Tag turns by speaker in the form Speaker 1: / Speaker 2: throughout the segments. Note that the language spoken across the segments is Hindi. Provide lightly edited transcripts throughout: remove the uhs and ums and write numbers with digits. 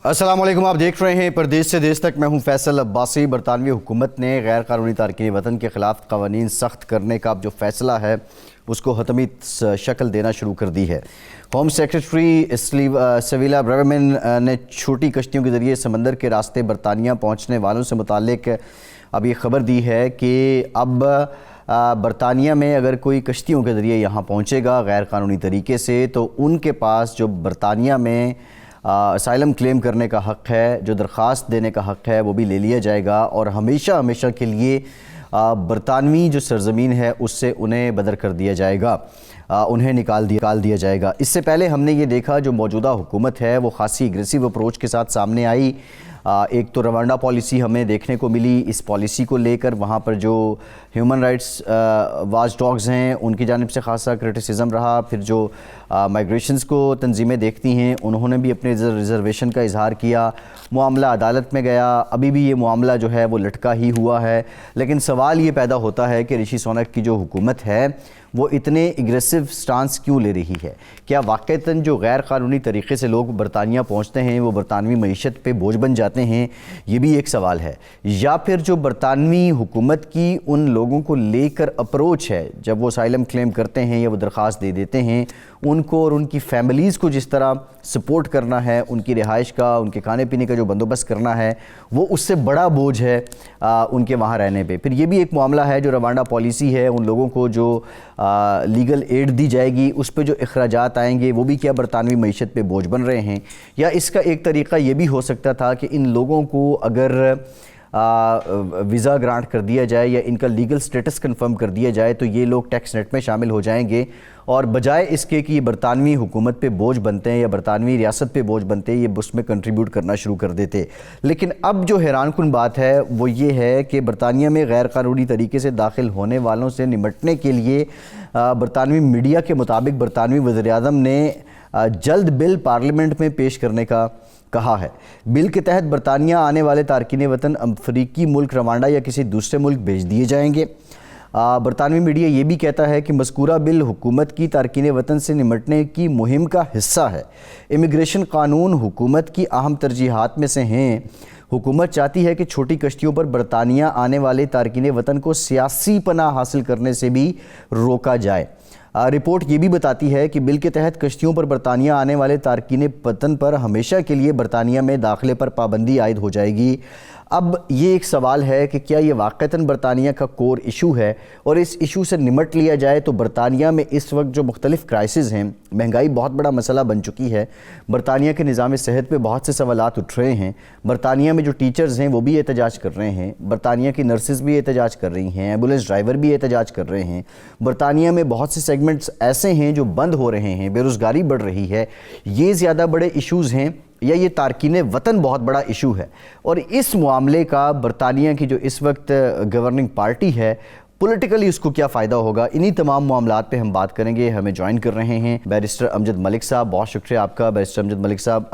Speaker 1: अस्सलाम वालेकुम, आप देख रहे हैं परदेश से देश तक। मैं हूं फैसल अब्बासी। बरतानवी हुकूमत ने गैर कानूनी तारकीन वतन के ख़िलाफ़ कवानीन सख्त करने का जो फ़ैसला है उसको हतमी शक्ल देना शुरू कर दी है। होम सेक्रेटरी सिविला ब्रेवरमैन ने छोटी कश्तियों के ज़रिए समंदर के रास्ते बरतानिया पहुँचने वालों से मुतालिक अब ये ख़बर दी है कि अब बरतानिया में अगर कोई कश्तियों के ज़रिए यहाँ पहुँचेगा गैर कानूनी तरीके से, तो उनके पास जो बरतानिया में असाइलम क्लेम करने का हक़ है, जो दरख्वास्त देने का हक़ है, वो भी ले लिया जाएगा और हमेशा हमेशा के लिए बरतानवी जो सरज़मीन है उससे उन्हें बदर कर दिया जाएगा, उन्हें निकाल दिया जाएगा। इससे पहले हमने ये देखा जो मौजूदा हुकूमत है वो ख़ासी एग्रेसिव अप्रोच के साथ सामने आई। एक तो रवांडा पॉलिसी हमें देखने को मिली। इस पॉलिसी को लेकर वहाँ पर जो ह्यूमन राइट्स वाच डॉग्स हैं उनकी जानिब से खासा क्रिटिसिज्म रहा। फिर जो माइग्रेशंस को तंजीमें देखती हैं उन्होंने भी अपने रिजर्वेशन का इजहार किया। मामला अदालत में गया, अभी भी ये मामला जो है वो लटका ही हुआ है। लेकिन सवाल ये पैदा होता है कि ऋषि सुनक की जो हुकूमत है वो इतने एग्रेसिव स्टांस क्यों ले रही है? क्या वाक़तन जो गैर कानूनी तरीक़े से लोग बरतानिया पहुँचते हैं वो बरतानवी मईशत पे बोझ बन जाते हैं? ये भी एक सवाल है। या फिर जो बरतानवी हुकूमत की उन लोगों को लेकर अप्रोच है, जब वो असाइलम क्लेम करते हैं या वो दरख्वास्त दे देते हैं, उनको और उनकी फैमिलीज़ को जिस तरह सपोर्ट करना है, उनकी रिहाइश का, उनके खाने पीने का जो बंदोबस्त करना है, वो उससे बड़ा बोझ है उनके वहाँ रहने पे। फिर ये भी एक मामला है जो रवांडा पॉलिसी है, उन लोगों को जो लीगल एड दी जाएगी उस पे जो अखराजात आएंगे वो भी क्या बरतानवी मईशत पे बोझ बन रहे हैं? या इसका एक तरीक़ा ये भी हो सकता था कि इन लोगों को अगर वीज़ा ग्रांट कर दिया जाए या इनका लीगल स्टेटस कंफर्म कर दिया जाए तो ये लोग टैक्स नेट में शामिल हो जाएंगे और बजाय इसके कि ये बरतानवी हुकूमत पे बोझ बनते हैं या बरतानवी रियासत पे बोझ बनते हैं, ये उसमें कंट्रीब्यूट करना शुरू कर देते। लेकिन अब जो हैरानकुन बात है वो ये है कि बरतानिया में गैर कानूनी तरीके से दाखिल होने वालों से निमटने के लिए बरतानवी मीडिया के मुताबिक बरतानवी वज़ीर-ए-आज़म ने जल्द बिल पार्लियामेंट में पेश करने का कहा है। बिल के तहत बरतानिया आने वाले तारकीन वतन अफ्रीकी मुल्क रवांडा या किसी दूसरे मुल्क भेज दिए जाएंगे। बरतानवी मीडिया ये भी कहता है कि मज़कूरा बिल हुकूमत की तारकीन वतन से निमटने की मुहिम का हिस्सा है। इमिग्रेशन कानून हुकूमत की अहम तरजीहात में से हैं। हुकूमत चाहती है कि छोटी कश्तियों पर बरतानिया आने वाले तारकीन वतन को सियासी पनाह हासिल करने से भी रोका जाए। रिपोर्ट ये भी बताती है कि बिल के तहत कश्तियों पर बरतानिया आने वाले तारकीन वतन पर हमेशा के लिए बरतानिया में दाखिले पर पाबंदी आयद हो जाएगी। अब ये एक सवाल है कि क्या ये वाक़तन बरतानिया का कोर इशू है और इस इशू से निमट लिया जाए तो बरतानिया में इस वक्त जो मुख्तलिफ़ क्राइसिस हैं, महंगाई बहुत बड़ा मसला बन चुकी है, बरतानिया के निज़ाम सेहत पे बहुत से सवालात उठ रहे हैं, बरतानिया में जो टीचर्स हैं वो भी एहतजाज कर रहे हैं, बरतानिया की नर्सेज़ भी एहतजाज कर रही हैं, एम्बुलेंस ड्राइवर भी एहतजाज कर रहे हैं, बरतानिया में बहुत से सेगमेंट्स ऐसे हैं जो बंद हो रहे हैं, बेरोज़गारी बढ़ रही है। ये ज़्यादा बड़े इशूज़ हैं या ये तारकीन वतन बहुत बड़ा इशू है? और इस मामले का बरतानिया की जो इस वक्त गवर्निंग पार्टी है पॉलिटिकली उसको क्या फ़ायदा होगा? इन्हीं तमाम मामलात पे हम बात करेंगे। हमें ज्वाइन कर रहे हैं बैरिस्टर अमजद मलिक साहब। बहुत शुक्रिया आपका बैरिस्टर अमजद मलिक साहब।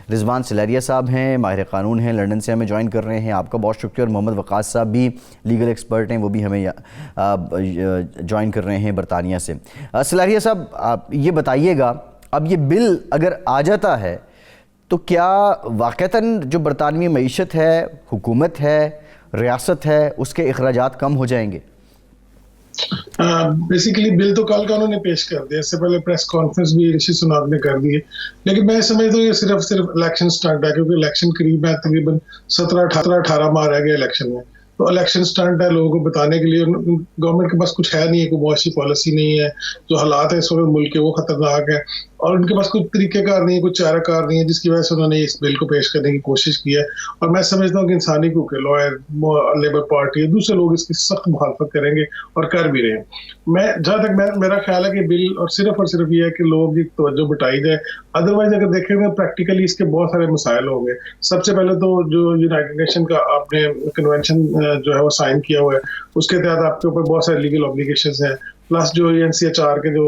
Speaker 1: रिजवान सिलारिया साहब हैं, माहिर क़ानून हैं, लंदन से हमें ज्वाइन कर रहे हैं, आपका बहुत शुक्रिया। और मोहम्मद वक़ास साहब भी लीगल एक्सपर्ट हैं, वो भी हमें ज्वाइन कर रहे हैं बरतानिया से। सिलारिया साहब, आप ये बताइएगा, अब ये बिल अगर आ जाता है तो क्या वाक़तन जो बरतानवी मईशत है, हुकूमत है, रियासत है, उसके अखराजात कम हो जाएंगे?
Speaker 2: बेसिकली बिल तो कल का उन्होंने पेश कर दिया, इससे पहले प्रेस कॉन्फ्रेंस भी ऋषि सुनक ने कर दी है। लेकिन मैं समझता हूँ ये सिर्फ इलेक्शन स्टंट है, क्योंकि इलेक्शन करीब है, तकरीबन 17-18 माह रह गए इलेक्शन में। तो इलेक्शन स्टंट है लोगों को बताने के लिए। गवर्नमेंट के पास कुछ है नहीं है, कोई मुआशी पॉलिसी नहीं है, जो हालात है इस वक्त मुल्क के वो खतरनाक है, और उनके पास कोई तरीक़ेकार नहीं है, कोई चाराकार नहीं है, जिसकी वजह से उन्होंने इस बिल को पेश करने की कोशिश की है। और मैं समझता हूँ कि इंसानी हकूक़ के लॉयर, लेबर पार्टी, दूसरे लोग इसकी सख्त मुखालफत करेंगे और कर भी रहे हैं। मैं जहाँ तक मेरा ख्याल है कि बिल और सिर्फ ये है कि लोगों की तवज्जो बटाई जाए। अदरवाइज अगर देखेंगे प्रैक्टिकली इसके बहुत सारे मसाइल होंगे। सबसे पहले तो जो यूनाइटेड नेशन का आपने कन्वेंशन जो है वो साइन किया हुआ है, उसके तहत आपके ऊपर बहुत सारे लीगल ऑब्लिगेशंस हैं। प्लस जो NCHR के जो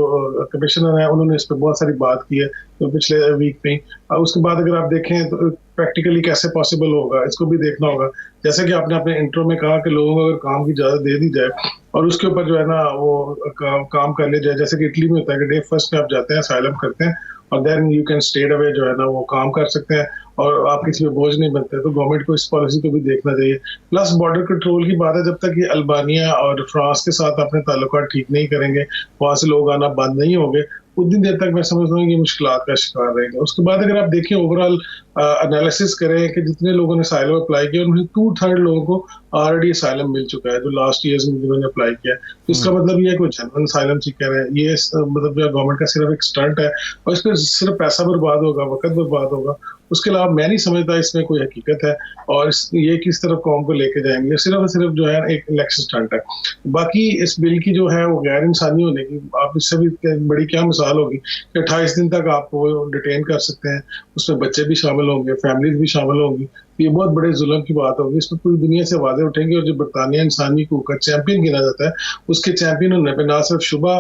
Speaker 2: कमिश्नर हैं उन्होंने इस पर बहुत सारी बात की है तो पिछले वीक में। उसके बाद अगर आप देखें तो प्रैक्टिकली कैसे पॉसिबल होगा, इसको भी देखना होगा। जैसे कि आपने अपने इंट्रो में कहा कि लोगों को अगर काम की इजाज़त दे दी जाए और उसके ऊपर जो है ना वो काम कर ले जाए, जैसे कि इटली में होता है कि डे फर्स्ट में आप जाते हैं, असाइलम करते हैं और then you can stay away, जो है ना वो काम कर सकते हैं। और आप किसी पे बोझ नहीं बनते, तो गवर्नमेंट को इस पॉलिसी को भी देखना चाहिए। प्लस बॉर्डर कंट्रोल की बात है, जब तक ये अल्बानिया और फ्रांस के साथ अपने ताल्लुकात ठीक नहीं करेंगे, वहां से लोग आना बंद नहीं होंगे, उतनी देर तक मैं समझता हूँ कि मुश्किलात का शिकार रहेंगे। उसके बाद अगर आप देखें ओवरऑल एनालिसिस करें कि जितने लोगों ने असाइलम अप्लाई किया उनमें 2/3 लोगों को ऑलरेडी असाइलम मिल चुका है, जो लास्ट ईयर्स में जिन्होंने अप्लाई किया। तो इसका मतलब ये है कोई जनरल असाइलम सीकर है, ये मतलब गवर्नमेंट का सिर्फ एक स्टंट है और इस पर सिर्फ पैसा बर्बाद होगा, वक्त बर्बाद होगा। उसके अलावा मैं नहीं समझता इसमें कोई हकीकत है, और ये किस तरफ कौम को लेके जाएंगे, सिर्फ और सिर्फ जो है एक इलेक्शन स्टंट है। बाकी इस बिल की जो है वो गैर इंसानी होने की, आप इससे भी बड़ी क्या मिसाल होगी कि 28 दिन तक आप वो डिटेन कर सकते हैं, उसमें बच्चे भी शामिल होंगे, फैमिलीज भी शामिल होंगी। ये बहुत बड़े जुल्म की बात होगी, इसमें पूरी दुनिया से आवाजें उठेंगी। और जो बरतानिया इंसानी हकूक का चैंपियन गिना जाता है, उसके चैंपियन होने पर ना सिर्फ शुबा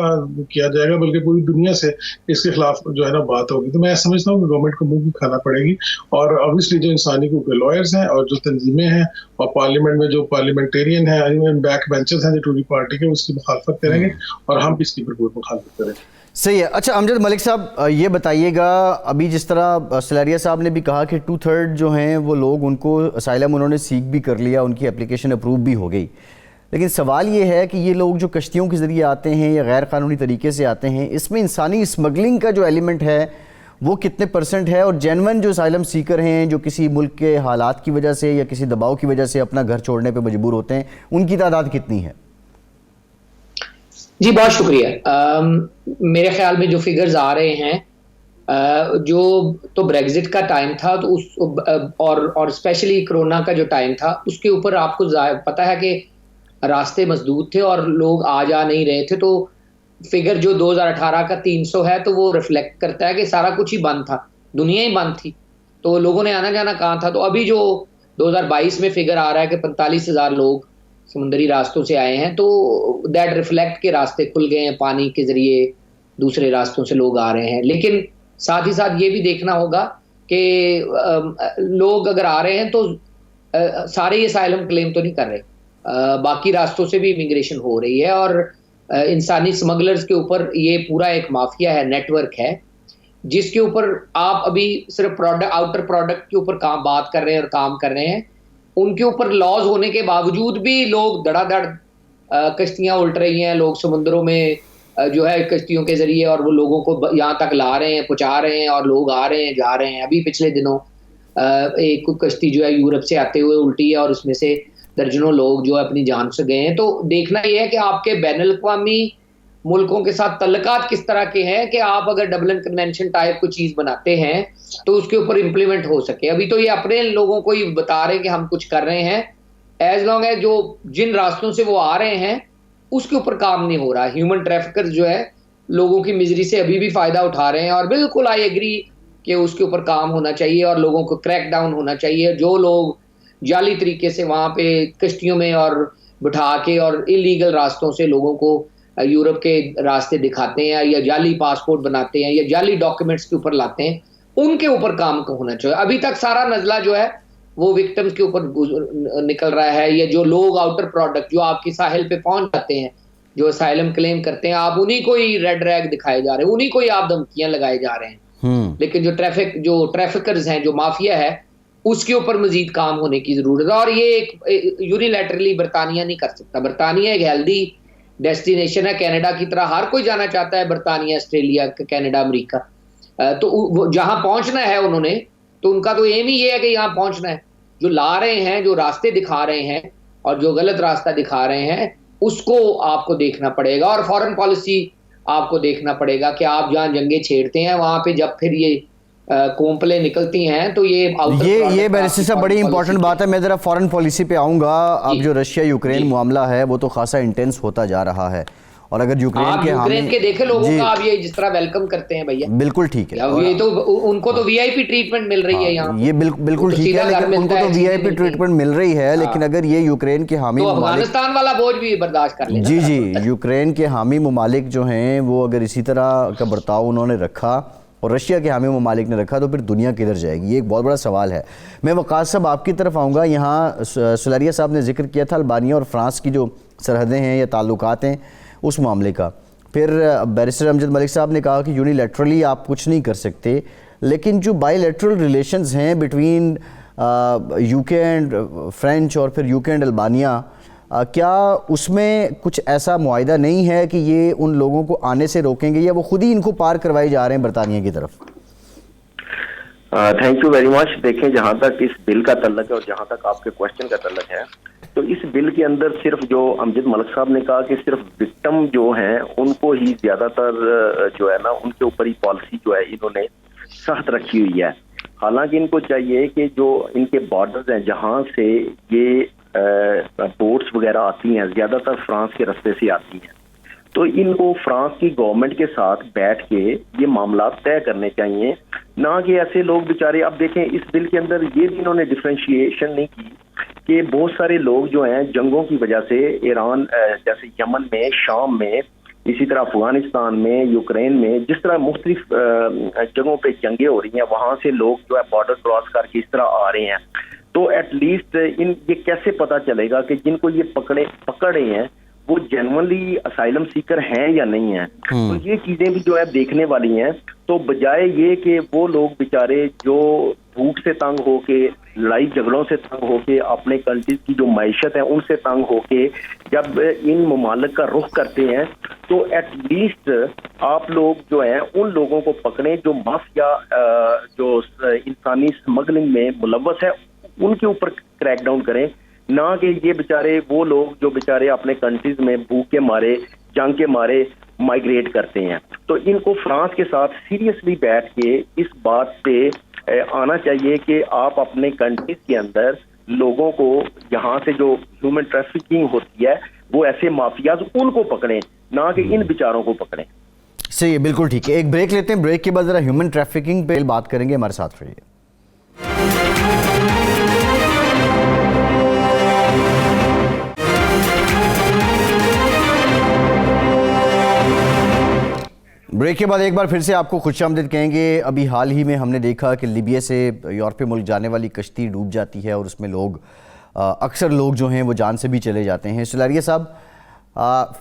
Speaker 2: किया जाएगा बल्कि पूरी दुनिया से इसके खिलाफ जो है ना बात होगी। तो मैं समझता हूँ कि गवर्नमेंट को मुंह की खाना पड़ेगी, और ऑब्वियसली जो इंसानी हकूक के लॉयर्स हैं और जो तंजीमें हैं और पार्लियामेंट में जो पार्लियामेंटेरियन है, बैक बेंचर्स हैं जो टूरी पार्टी के, उसकी मुखालफत करेंगे और हम इसकी भरपूर मुखालफत करेंगे।
Speaker 1: सही है। अच्छा अमजद मलिक साहब, ये बताइएगा, अभी जिस तरह सलारिया साहब ने भी कहा कि 2/3 जो हैं वो लोग, उनको असाइलम उन्होंने सीख भी कर लिया, उनकी एप्लीकेशन अप्रूव भी हो गई, लेकिन सवाल ये है कि ये लोग जो कश्तियों के ज़रिए आते हैं या गैर कानूनी तरीके से आते हैं, इसमें इंसानी स्मगलिंग का जो एलिमेंट है वो कितने % है? और जेन्युइन जो असाइलम सीकर हैं, जो किसी मुल्क के हालात की वजह से या किसी दबाव की वजह से अपना घर छोड़ने पर मजबूर होते हैं, उनकी तादाद कितनी है?
Speaker 3: जी बहुत शुक्रिया। मेरे ख्याल में जो फिगर्स आ रहे हैं, जो तो ब्रेग्जिट का टाइम था, तो उस और स्पेशली कोरोना का जो टाइम था, उसके ऊपर आपको पता है कि रास्ते मसदूद थे और लोग आ जा नहीं रहे थे। तो फिगर जो 2018 का 300 है, तो वो रिफ्लेक्ट करता है कि सारा कुछ ही बंद था, दुनिया ही बंद थी, तो लोगों ने आना जाना कहाँ था। तो अभी जो 2022 में फिगर आ रहा है कि 45,000 लोग समुद्री रास्तों से आए हैं, तो दैट रिफ्लेक्ट के रास्ते खुल गए हैं, पानी के जरिए दूसरे रास्तों से लोग आ रहे हैं। लेकिन साथ ही साथ ये भी देखना होगा कि लोग अगर आ रहे हैं तो सारे ये असाइलम क्लेम तो नहीं कर रहे, बाकी रास्तों से भी इमिग्रेशन हो रही है। और इंसानी स्मगलर्स के ऊपर ये पूरा एक माफिया है, नेटवर्क है, जिसके ऊपर आप अभी सिर्फ आउटर प्रोडक्ट के ऊपर बात कर रहे हैं और काम कर रहे हैं। उनके ऊपर लॉज होने के बावजूद भी लोग धड़ाधड़ कश्तियां उल्ट रही हैं, लोग समुद्रों में जो है कश्तियों के जरिए, और वो लोगों को यहाँ तक ला रहे हैं, पहुंचा रहे हैं, और लोग आ रहे हैं, जा रहे हैं। अभी पिछले दिनों एक कश्ती जो है यूरोप से आते हुए उल्टी है, और उसमें से दर्जनों लोग जो है अपनी जान से गए हैं। तो देखना यह है कि आपके बैनुल-अक़वामी मुल्कों के साथ तल्लुकात किस तरह के हैं कि आप अगर डबलिन कन्वेंशन टाइप कोई चीज बनाते हैं तो उसके ऊपर इंप्लीमेंट हो सके। अभी तो ये अपने लोगों को ही बता रहे हैं कि हम कुछ कर रहे हैं, एज लॉन्ग एज जो जिन रास्तों से वो आ रहे हैं उसके ऊपर काम नहीं हो रहा। ह्यूमन ट्रैफिकर्स जो है लोगों की मिजरी से अभी भी फायदा उठा रहे हैं, और बिल्कुल आई एग्री कि उसके ऊपर काम होना चाहिए और लोगों को क्रैक डाउन होना चाहिए। जो लोग जाली तरीके से वहां पे कश्तियों में और बिठा के और इलीगल रास्तों से लोगों को यूरोप के रास्ते दिखाते हैं, या जाली पासपोर्ट बनाते हैं, या जाली डॉक्यूमेंट्स के ऊपर लाते हैं, उनके ऊपर काम होना चाहिए। अभी तक सारा नजला जो है वो विक्टिम्स के ऊपर निकल रहा है। या जो लोग आउटर प्रोडक्ट जो आपकी साहिल पे पहुंच जाते हैं, जो असाइलम क्लेम करते हैं, आप उन्हीं को ही रेड रैग दिखाए जा रहे हैं, उन्हीं को ही आप धमकियां लगाए जा रहे हैं। लेकिन जो ट्रैफिकर्स हैं, जो माफिया है, उसके ऊपर मजीद काम होने की जरूरत है। और ये एक यूनिलैटरली बरतानिया नहीं कर सकता। बरतानिया एक हेल्दी डेस्टिनेशन है, कनाडा की तरह हर कोई जाना चाहता है, बरतानिया, ऑस्ट्रेलिया, कनाडा, अमेरिका। तो जहां पहुंचना है उन्होंने, तो उनका तो एम ही ये है कि यहाँ पहुंचना है। जो ला रहे हैं, जो रास्ते दिखा रहे हैं और जो गलत रास्ता दिखा रहे हैं, उसको आपको देखना पड़ेगा। और फॉरेन पॉलिसी आपको देखना पड़ेगा कि आप जहाँ जंगे छेड़ते हैं वहां पे जब फिर ये कोंपले निकलती हैं, तो ये
Speaker 1: बैरिस्टर साहब बड़ी इंपॉर्टेंट बात है। मैं जरा फॉरेन पॉलिसी पे आऊंगा। अब जो रशिया यूक्रेन मामला है वो तो खासा इंटेंस होता जा रहा है, और अगर यूक्रेन
Speaker 3: के देखे लोगों का आप ये जिस तरह वेलकम करते हैं भैया,
Speaker 1: बिल्कुल ठीक है।
Speaker 3: ये तो उनको तो वीआईपी ट्रीटमेंट मिल रही है यहाँ,
Speaker 1: ये बिल्कुल ठीक है, लेकिन उनको तो वीआईपी ट्रीटमेंट मिल रही है। लेकिन अगर ये यूक्रेन के हामी
Speaker 3: अफगानिस्तान वाला बोझ भी बर्दाश्त कर लेना।
Speaker 1: जी, यूक्रेन के हामी ममालिक जो हैं वो अगर इसी तरह का बर्ताव उन्होंने रखा और रशिया के हामी ममालिक ने रखा, तो फिर दुनिया किधर जाएगी? ये एक बहुत बड़ा सवाल है। मैं वक़ास साहब आपकी तरफ आऊँगा। यहाँ सलारिया साहब ने जिक्र किया था अल्बानिया और फ्रांस की जो सरहदें हैं या ताल्लुकात हैं उस मामले का। फिर बैरिस्टर अमजद मलिक साहब ने कहा कि यूनिलैटरली आप कुछ नहीं कर सकते, लेकिन जो बायलैटरल रिलेशंस हैं बिटवीन यूके एंड फ्रेंच और फिर यूके एंड अल्बानिया, क्या उसमें कुछ ऐसा मुआहिदा नहीं है कि ये उन लोगों को आने से रोकेंगे या वो खुद ही इनको पार करवाए जा रहे हैं बरतानिया की तरफ?
Speaker 4: Thank you very much. देखें, जहां तक इस बिल का तल्लक है और जहां तक आपके क्वेश्चन का तल्लक है, तो इस बिल के अंदर सिर्फ जो अमजद मलिक साहब ने कहा कि सिर्फ विक्टिम जो हैं उनको ही ज्यादातर जो है ना उनके ऊपर ही पॉलिसी जो है इन्होंने सख्त रखी हुई है। हालांकि इनको चाहिए कि जो इनके बॉर्डर्स हैं जहां से ये बोट्स वगैरह आती हैं, ज्यादातर फ्रांस के रास्ते से आती हैं, तो इनको फ्रांस की गवर्नमेंट के साथ बैठ के ये मामला तय करने चाहिए, ना कि ऐसे लोग बेचारे। अब देखें, इस बिल के अंदर ये भी इन्होंने डिफरेंशिएशन नहीं की कि बहुत सारे लोग जो हैं जंगों की वजह से ईरान, जैसे यमन में, शाम में, इसी तरह अफगानिस्तान में, यूक्रेन में, जिस तरह मुख्तलिफ जगहों पे जंगें हो रही हैं, वहां से लोग जो है बॉर्डर क्रॉस करके इस तरह आ रहे हैं। तो एटलीस्ट ये कैसे पता चलेगा कि जिनको ये पकड़े हैं वो जेन्युइनली असाइलम सीकर हैं या नहीं है? तो ये चीजें भी जो है देखने वाली हैं। तो बजाय ये कि वो लोग बेचारे जो भूख से तंग होके, लड़ाई झगड़ों से तंग होके, अपने कंट्रीज की जो मईशत है उनसे तंग होके जब इन ममालिक का रुख करते हैं, तो एटलीस्ट आप लोग जो हैं उन लोगों को पकड़ें जो माफिया, जो इंसानी स्मगलिंग में मुलव्वस है, उनके ऊपर क्रैकडाउन करें, ना कि ये बेचारे वो लोग जो बेचारे अपने कंट्रीज में भूख के मारे, जंग के मारे माइग्रेट करते हैं। तो इनको फ्रांस के साथ सीरियसली बैठ के इस बात पे आना चाहिए कि आप अपने कंट्रीज के अंदर लोगों को, यहाँ से जो ह्यूमन ट्रैफिकिंग होती है, वो ऐसे माफियाज उनको पकड़ें, ना कि इन बेचारों को पकड़ें।
Speaker 1: सही है, बिल्कुल ठीक है। एक ब्रेक लेते हैं, ब्रेक के बाद जरा ह्यूमन ट्रैफिकिंग पे बात करेंगे। हमारे साथ रहिए। ब्रेक के बाद एक बार फिर से आपको खुशामदीद कहेंगे। अभी हाल ही में हमने देखा कि लीबिया से यूरोपीय मुल्क जाने वाली कश्ती डूब जाती है और उसमें लोग, अक्सर लोग जो हैं वो जान से भी चले जाते हैं। सलारिया साहब,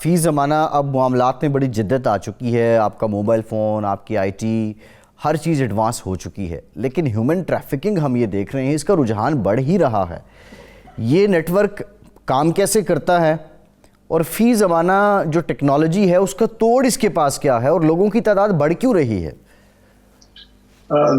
Speaker 1: फ़ी ज़माना अब मामलात में बड़ी जिद्दत आ चुकी है, आपका मोबाइल फ़ोन, आपकी IT, हर चीज़ एडवांस हो चुकी है, लेकिन ह्यूमन ट्रैफिकिंग हम ये देख रहे हैं इसका रुझान बढ़ ही रहा है। ये नेटवर्क काम कैसे करता है और फ़ी ज़माना जो टेक्नोलॉजी है उसका तोड़ इसके पास क्या है और लोगों की तादाद बढ़ क्यों रही है?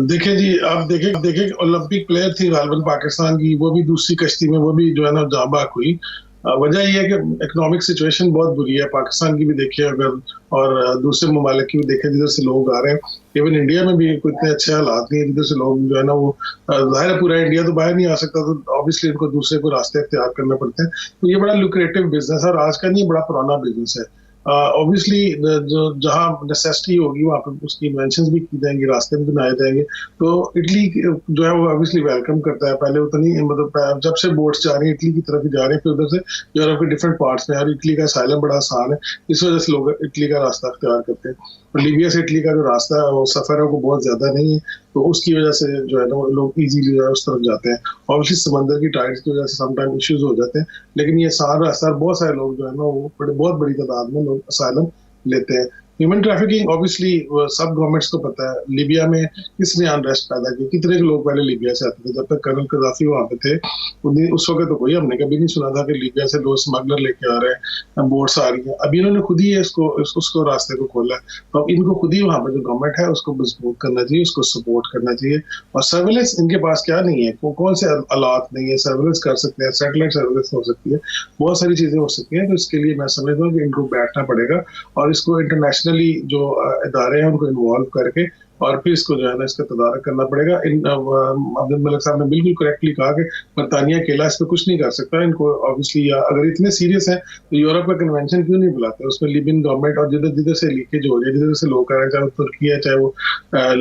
Speaker 2: देखिए जी, आप देखें ओलंपिक प्लेयर थी गालिबन पाकिस्तान की, वो भी दूसरी कश्ती में, वो भी जो है ना जाबाक हुई। वजह यह है कि इकोनॉमिक सिचुएशन बहुत बुरी है, पाकिस्तान की भी देखिए अगर, और दूसरे ममालिक की भी देखें जिधर से लोग आ रहे हैं। इवन इंडिया में भी कोई इतने अच्छे हालात नहीं है जिधर से लोग जो है ना वो, जाहिर है पूरा इंडिया तो बाहर नहीं आ सकता, तो ऑब्वियसली इनको दूसरे को रास्ते इख्तियार करने पड़ते हैं। तो ये बड़ा लुक्रेटिव बिजनेस है और आज का नहीं, बड़ा पुराना बिजनेस है। ऑब्वियसली जो जहाँ नेसेसिटी होगी वहाँ पे उसकी इन्वेंशंस भी की जाएंगी, रास्ते भी बनाए जाएंगे। तो इटली जो है वो ऑब्वियसली वेलकम करता है। पहले उतनी मतलब जब से बोट्स जा रही हैं इटली की तरफ जा रहे हैं, फिर उधर से यूरोप के डिफरेंट पार्ट्स में, और इटली का साइलम बड़ा आसान है, इस वजह से लोग इटली का रास्ता अख्तियार करते हैं। और लीबिया से इटली का जो रास्ता है वो सफर है वो बहुत ज्यादा नहीं है, तो उसकी वजह से जो है ना लोग इजीली जो है उस तरफ जाते हैं। ऑब्वियसली समंदर की टाइड्स की वजह से समटाइम इश्यूज हो जाते हैं, लेकिन ये सारा रास्ता, बहुत सारे लोग जो है ना वो बहुत बड़ी तादाद में लोग असाइलम लेते हैं। ह्यूमन ट्रैफिकिंग ऑब्वियसली सब गवर्नमेंट्स को पता है। लीबिया में किसने अनरेस्ट पैदा की, कितने लोग पहले लीबिया से आते थे, जब तक कर्नल कदाफी वहां पे थे उस वक्त तो कोई, हमने कभी नहीं सुना था कि लीबिया से लोग स्मगलर लेके आ रहे हैं, बोट्स आ रही हैं। अभी इन्होंने खुद ही उसको रास्ते को खोला है, तो अब इनको खुद ही वहां पर जो गवर्नमेंट है उसको मजबूत करना चाहिए, उसको सपोर्ट करना चाहिए। और सर्विलेंस इनके पास क्या नहीं है, कौन से आलात नहीं है, सर्विलेंस कर सकते हैं, सैटेलाइट सर्विलेंस हो सकती है, बहुत सारी चीजें हो सकती हैं। तो इसके लिए मैं समझता हूँ कि इनको बैठना पड़ेगा और इसको इंटरनेशनली जो इदारे हैं उनको इन्वॉल्व करके और फिर इसको जो है ना इसका तदारक करना पड़ेगा। अब्दुल मलिक साहब ने बिल्कुल करेक्टली कहा कि बरतानिया अकेला इस पर कुछ नहीं कर सकता। इनको ऑब्वियसली अगर इतने सीरियस है तो यूरोप का कन्वेंशन क्यों नहीं बुलाते, उसमें लिबियन गवर्नमेंट और जिधर जिधर से लीकेज हो रही है, जिधर से लोग आ रहे हैं, चाहे वो तुर्की है चाहे वो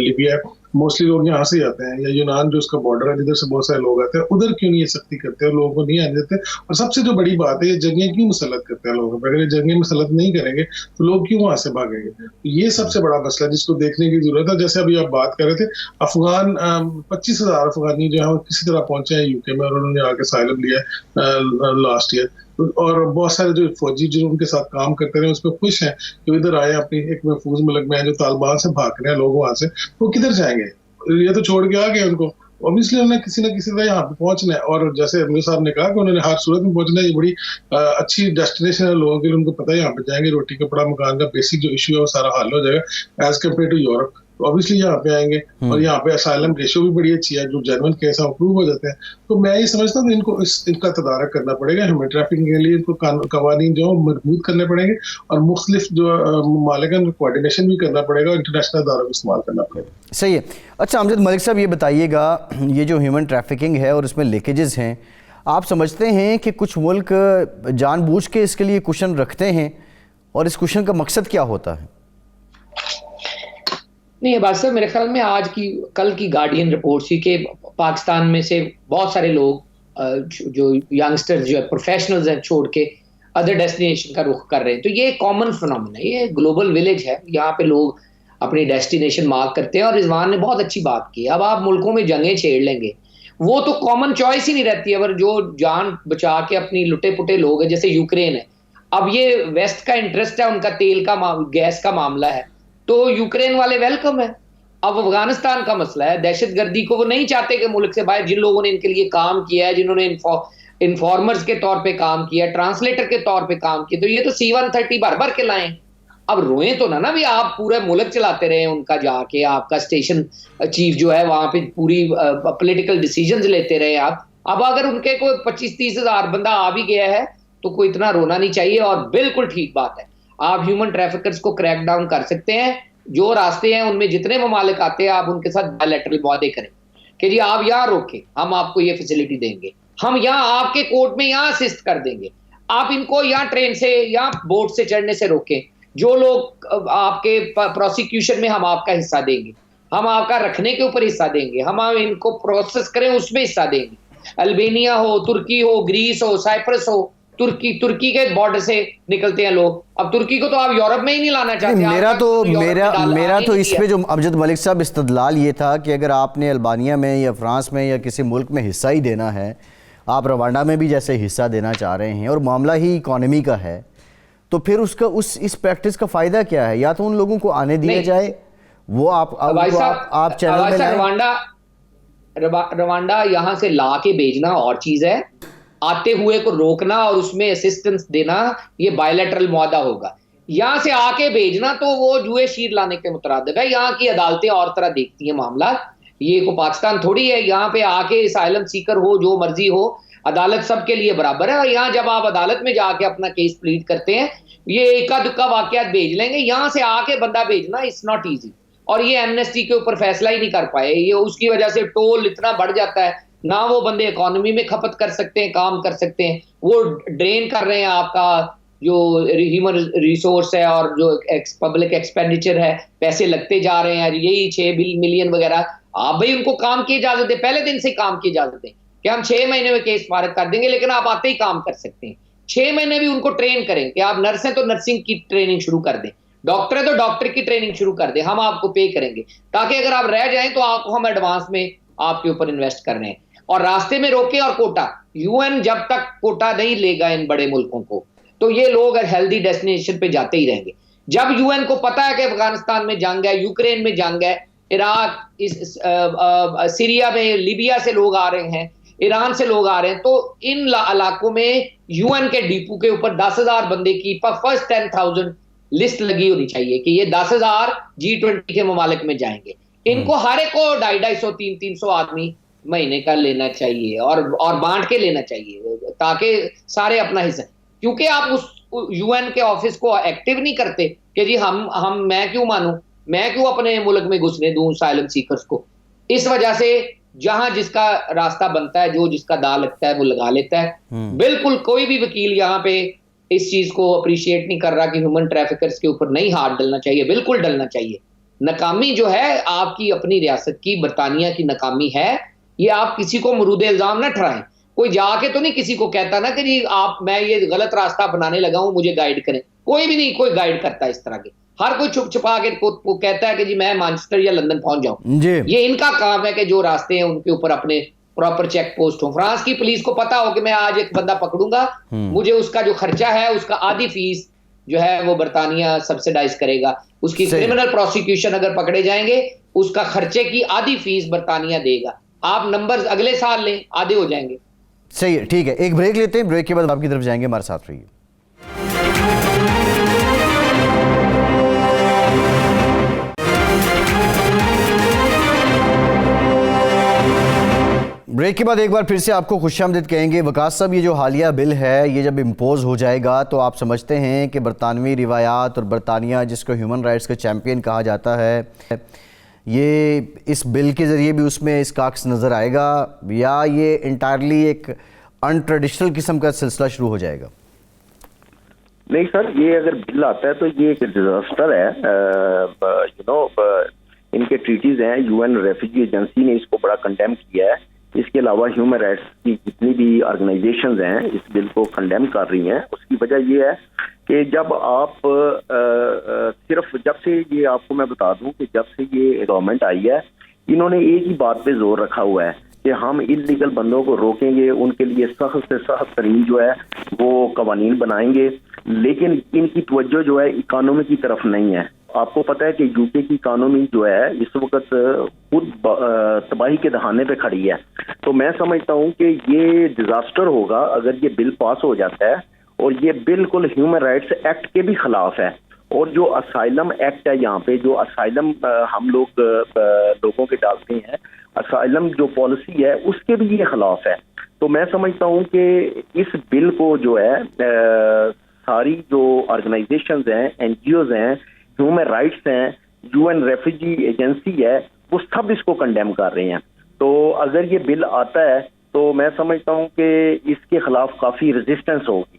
Speaker 2: लीबिया, मोस्टली लोग यहाँ से आते हैं, या यूनान जो उसका बॉर्डर है जिधर से बहुत सारे लोग आते हैं, उधर क्यों नहीं ये सख्ती करते हैं, लोगों को नहीं आने देते। और सबसे जो बड़ी बात है, ये जंगें क्यों मुसल्लत करते हैं लोगों पर, अगर ये जंगें मुसल्लत नहीं करेंगे तो लोग क्यों वहां से भागेंगे। ये सबसे बड़ा मसला जिसको देखने की जरूरत है। जैसे अभी आप बात कर रहे थे, अफगान 25,000 अफगानी जो है किसी तरह पहुंचे हैं यूके में और उन्होंने आके साइलम लिया लास्ट ईयर। और बहुत सारे जो फौजी जो उनके साथ काम करते रहे उसमें खुश हैं, जो इधर आए अपनी एक महफूज मुल्क में, जो तालिबान से भाग रहे हैं लोग वहां से, वो किधर जाएंगे। ये तो छोड़ के आ गए उनको, ऑब्वियसली उन्होंने किसी न किसी तरह यहाँ पे पहुंचना है। और जैसे अमीर साहब ने कहा कि उन्होंने हर सूरत में पहुंचना है, ये बड़ी अच्छी डेस्टिनेशन है लोगों के लिए, उनको पता है यहाँ पे जाएंगे रोटी कपड़ा मकान का बेसिक जो इशू है वो सारा हल हो जाएगा एज कम्पेयर टू यूरोप। तो ऑब्वियसली यहाँ पे आएंगे, और यहाँ पे असाइलम रेशियो भी बड़ी अच्छी है, जो जेन्युइन केस है अप्रूव हो जाते हैं। तो मैं ये समझता हूँ कि इनको इनका तदारक करना पड़ेगा, ह्यूमन ट्रैफिकिंग के लिए इनको कवानीन जो मजबूत करने पड़ेंगे, और मुख्तलिफ जो ममालिक हैं कोऑर्डिनेशन भी करना पड़ेगा, इंटरनेशनल अदारों का इस्तेमाल करना पड़ेगा।
Speaker 1: सही है। अच्छा अमजद मलिक साहब, ये बताइएगा, ये जो ह्यूमन ट्रैफिकिंग है और इसमें लीकेजेस हैं, आप समझते हैं कि कुछ मुल्क जानबूझ के इसके लिए कुशन रखते हैं, और इस कुशन का मकसद क्या होता है?
Speaker 3: नहीं, बात सर मेरे ख्याल में कल की गार्डियन रिपोर्ट थी कि पाकिस्तान में से बहुत सारे लोग जो यंगस्टर्स जो है प्रोफेशनल्स हैं छोड़ के अदर डेस्टिनेशन का रुख कर रहे हैं। तो ये कॉमन फिनोमेना है, ये ग्लोबल विलेज है, यहाँ पे लोग अपनी डेस्टिनेशन मार्क करते हैं। और रिजवान ने बहुत अच्छी बात की, अब आप मुल्कों में जंगें छेड़ लेंगे, वो तो कॉमन चॉइस ही नहीं रहती। अगर जो जान बचा के अपनी लुटे पुटे लोग हैं, जैसे यूक्रेन है, अब ये वेस्ट का इंटरेस्ट है, उनका तेल का गैस का मामला है, तो यूक्रेन वाले वेलकम है। अब अफगानिस्तान का मसला है, दहशतगर्दी को वो नहीं चाहते कि मुल्क से बाहर, जिन लोगों ने इनके लिए काम किया है, जिन्होंने इन्फॉर्मर्स के तौर पे काम किया, ट्रांसलेटर के तौर पे काम किया, तो ये तो C-130 भर भर के लाए। अब रोए तो ना भी आप पूरे मुल्क चलाते रहे उनका, जाके आपका स्टेशन चीफ जो है वहां पे पूरी पॉलिटिकल डिसीजंस लेते रहे आप। अब अगर उनके कोई 25-30 हजार बंदा आ भी गया है तो कोई इतना रोना नहीं चाहिए। और बिल्कुल ठीक बात है, आप ह्यूमन ट्रैफिकर्स को क्रैक डाउन कर सकते हैं। जो रास्ते हैं उनमें जितने ममालिक आते हैं, आप उनके साथ बायलैटरल मुआहदे करें कि जी आप यहाँ रोके, हम आपको ये फैसिलिटी देंगे, हम यहाँ आपके कोर्ट में यहाँ असिस्ट कर देंगे, आप इनको यहाँ ट्रेन से या बोट से चढ़ने से रोकें, जो लोग आपके प्रोसिक्यूशन में हम आपका हिस्सा देंगे, हम आपका रखने के ऊपर हिस्सा देंगे, हम इनको प्रोसेस करें उसमें हिस्सा देंगे। अल्बेनिया हो, तुर्की हो, ग्रीस हो, साइप्रस हो, तुर्की के बॉर्डर से निकलते हैं लोग। अब तुर्की को तो आप यूरोप में ही नहीं लाना चाहते।
Speaker 1: मेरा तो इस पे जो अमजद मलिक साहब इस्तदलाल ये था कि अगर आपने अल्बानिया में या फ्रांस में या किसी मुल्क में हिस्सा ही देना है, आप रवांडा में भी जैसे हिस्सा देना चाह रहे हैं और मामला ही इकॉनमी का है, तो फिर उसका इस प्रैक्टिस का फ़ायदा क्या है? या तो उन लोगों को आने दिया जाए, वो आप चैनल में लाएं।
Speaker 3: रवांडा यहाँ से ला के भेजना और चीज़ है, आते हुए को रोकना और उसमें असिस्टेंस देना ये बायलैटरल मुआहदा होगा। यहाँ से आके भेजना तो वो जुए शीर लाने के मुतरादिफ है। यहाँ की अदालतें और तरह देखती हैं मामला, ये को पाकिस्तान थोड़ी है। यहाँ पे आके असाइलम सीकर हो, जो मर्जी हो, अदालत सबके लिए बराबर है। और यहाँ जब आप अदालत में जाके अपना केस प्लीड करते हैं, ये इक्का दुक्का वाकयात भेज लेंगे। यहाँ से आके बंदा भेजना इट्स नॉट ईजी। और ये एमनेस्टी के ऊपर फैसला ही नहीं कर पाए, ये उसकी वजह से टोल इतना बढ़ जाता है, ना वो बंदे इकोनॉमी में खपत कर सकते हैं, काम कर सकते हैं, वो ड्रेन कर रहे हैं आपका जो ह्यूमन रिसोर्स है और जो पब्लिक एक्सपेंडिचर है, पैसे लगते जा रहे हैं। यही 6 मिलियन वगैरह, आप भाई उनको काम की इजाजत दें, पहले दिन से काम की इजाजत दें कि हम 6 महीने में केस पारित कर देंगे, लेकिन आप आते ही काम कर सकते हैं। 6 महीने भी उनको ट्रेन करें कि आप नर्स हैं तो नर्सिंग की ट्रेनिंग शुरू कर दें, डॉक्टर है तो डॉक्टर की ट्रेनिंग शुरू कर दें, हम आपको पे करेंगे, ताकि अगर आप रह जाएं तो आपको हम एडवांस में आपके ऊपर इन्वेस्ट कर रहे हैं। और रास्ते में रोके और कोटा, यूएन जब तक कोटा नहीं लेगा इन बड़े मुल्कों को, तो ये लोग हेल्दी डेस्टिनेशन पे जाते ही रहेंगे। जब यूएन को पता है कि अफगानिस्तान में जंग है, यूक्रेन में जंग है, इराक, सीरिया में, लीबिया से लोग आ रहे हैं, ईरान से लोग आ रहे हैं, तो इन इलाकों में यूएन के डिपो के ऊपर 10,000 बंदे की फर्स्ट 10,000 लिस्ट लगी होनी चाहिए कि ये 10,000 G20 के ममालिक में जाएंगे। इनको हर एक को 250-300 आदमी महीने का लेना चाहिए और बांट के लेना चाहिए, ताकि सारे अपना हिस्सा, क्योंकि आप उस यूएन के ऑफिस को एक्टिव नहीं करते कि जी मैं क्यों मानूं, मैं क्यों अपने मुल्क में घुसने दूं असाइलम सीकर्स को। इस वजह से जहां जिसका रास्ता बनता है, जो जिसका दा लगता है वो लगा लेता है। बिल्कुल कोई भी वकील यहाँ पे इस चीज को अप्रिशिएट नहीं कर रहा कि ह्यूमन ट्रैफिकर्स के ऊपर नहीं हाथ डलना चाहिए, बिल्कुल डलना चाहिए। नाकामी जो है आपकी अपनी रियासत की, बरतानिया की नाकामी है, ये आप किसी को मरूद इल्जाम ना ठहराएं। कोई जाके तो नहीं किसी को कहता ना कि जी मैं ये गलत रास्ता बनाने लगा हूं, मुझे गाइड करें। कोई भी नहीं कोई गाइड करता इस तरह के, हर कोई छुप छुपा के को कहता है कि जी मैं मैनचेस्टर या लंदन पहुंच जाऊं। ये इनका काम है कि जो रास्ते हैं उनके ऊपर अपने प्रॉपर चेक पोस्ट हो। फ्रांस की पुलिस को पता हो कि मैं आज एक बंदा पकड़ूंगा, मुझे उसका जो खर्चा है उसका आधी फीस जो है वो बरतानिया सब्सिडाइज करेगा। उसकी क्रिमिनल प्रोसिक्यूशन अगर पकड़े जाएंगे उसका खर्चे की आधी फीस बरतानिया देगा। आप नंबर्स अगले साल लें, आधे हो जाएंगे।
Speaker 1: सही है, ठीक है, एक ब्रेक लेते हैं, ब्रेक के बाद आपकी तरफ जाएंगे, हमारे साथ रहिए। ब्रेक के बाद एक बार फिर से आपको खुशामदीद कहेंगे। वकास साहब, ये जो हालिया बिल है, ये जब इम्पोज हो जाएगा तो आप समझते हैं कि बरतानवी रिवायात और बरतानिया जिसको ह्यूमन राइट्स का चैम्पियन कहा जाता है, ये इस बिल के ज़रिए भी उसमें इसका अक्स नज़र आएगा, या ये इंटायरली एक अनट्रेडिशनल किस्म का सिलसिला शुरू हो जाएगा?
Speaker 4: नहीं सर, ये अगर बिल आता है तो ये एक डिजास्टर है। इनके ट्रीटीज हैं, यूएन रेफ्यूजी एजेंसी ने इसको बड़ा कंडेम किया है। इसके अलावा ह्यूमन राइट्स की जितनी भी ऑर्गेनाइजेशंस हैं इस बिल को कंडेम कर रही हैं। उसकी वजह ये है कि जब आप सिर्फ जब से ये आपको मैं बता दूं कि जब से ये गवर्नमेंट आई है, इन्होंने एक ही बात पे जोर रखा हुआ है कि हम इल्लीगल बंदों को रोकेंगे, उनके लिए सख्त से सख्त तरीन जो है वो कवानीन बनाएंगे, लेकिन इनकी तवज्जो जो है इकानमी की तरफ नहीं है। आपको पता है कि यूके की इकानमी जो है इस वक्त खुद तबाही के दहाने पे खड़ी है। तो मैं समझता हूं कि ये डिजास्टर होगा अगर ये बिल पास हो जाता है, और ये बिल्कुल ह्यूमन राइट्स एक्ट के भी खिलाफ है। और जो असाइलम एक्ट है, यहाँ पे जो असाइलम हम लोगों के डालते हैं, असाइलम जो पॉलिसी है उसके भी ये खिलाफ है। तो मैं समझता हूँ कि इस बिल को जो है सारी जो ऑर्गेनाइजेशंस हैं, एनजीओज हैं, ह्यूमन राइट्स हैं, यूएन रेफ्यूजी एजेंसी है, वो सब इसको कंडेम कर रहे हैं। तो अगर ये बिल आता है तो मैं समझता हूँ कि इसके खिलाफ काफ़ी रेजिस्टेंस होगी।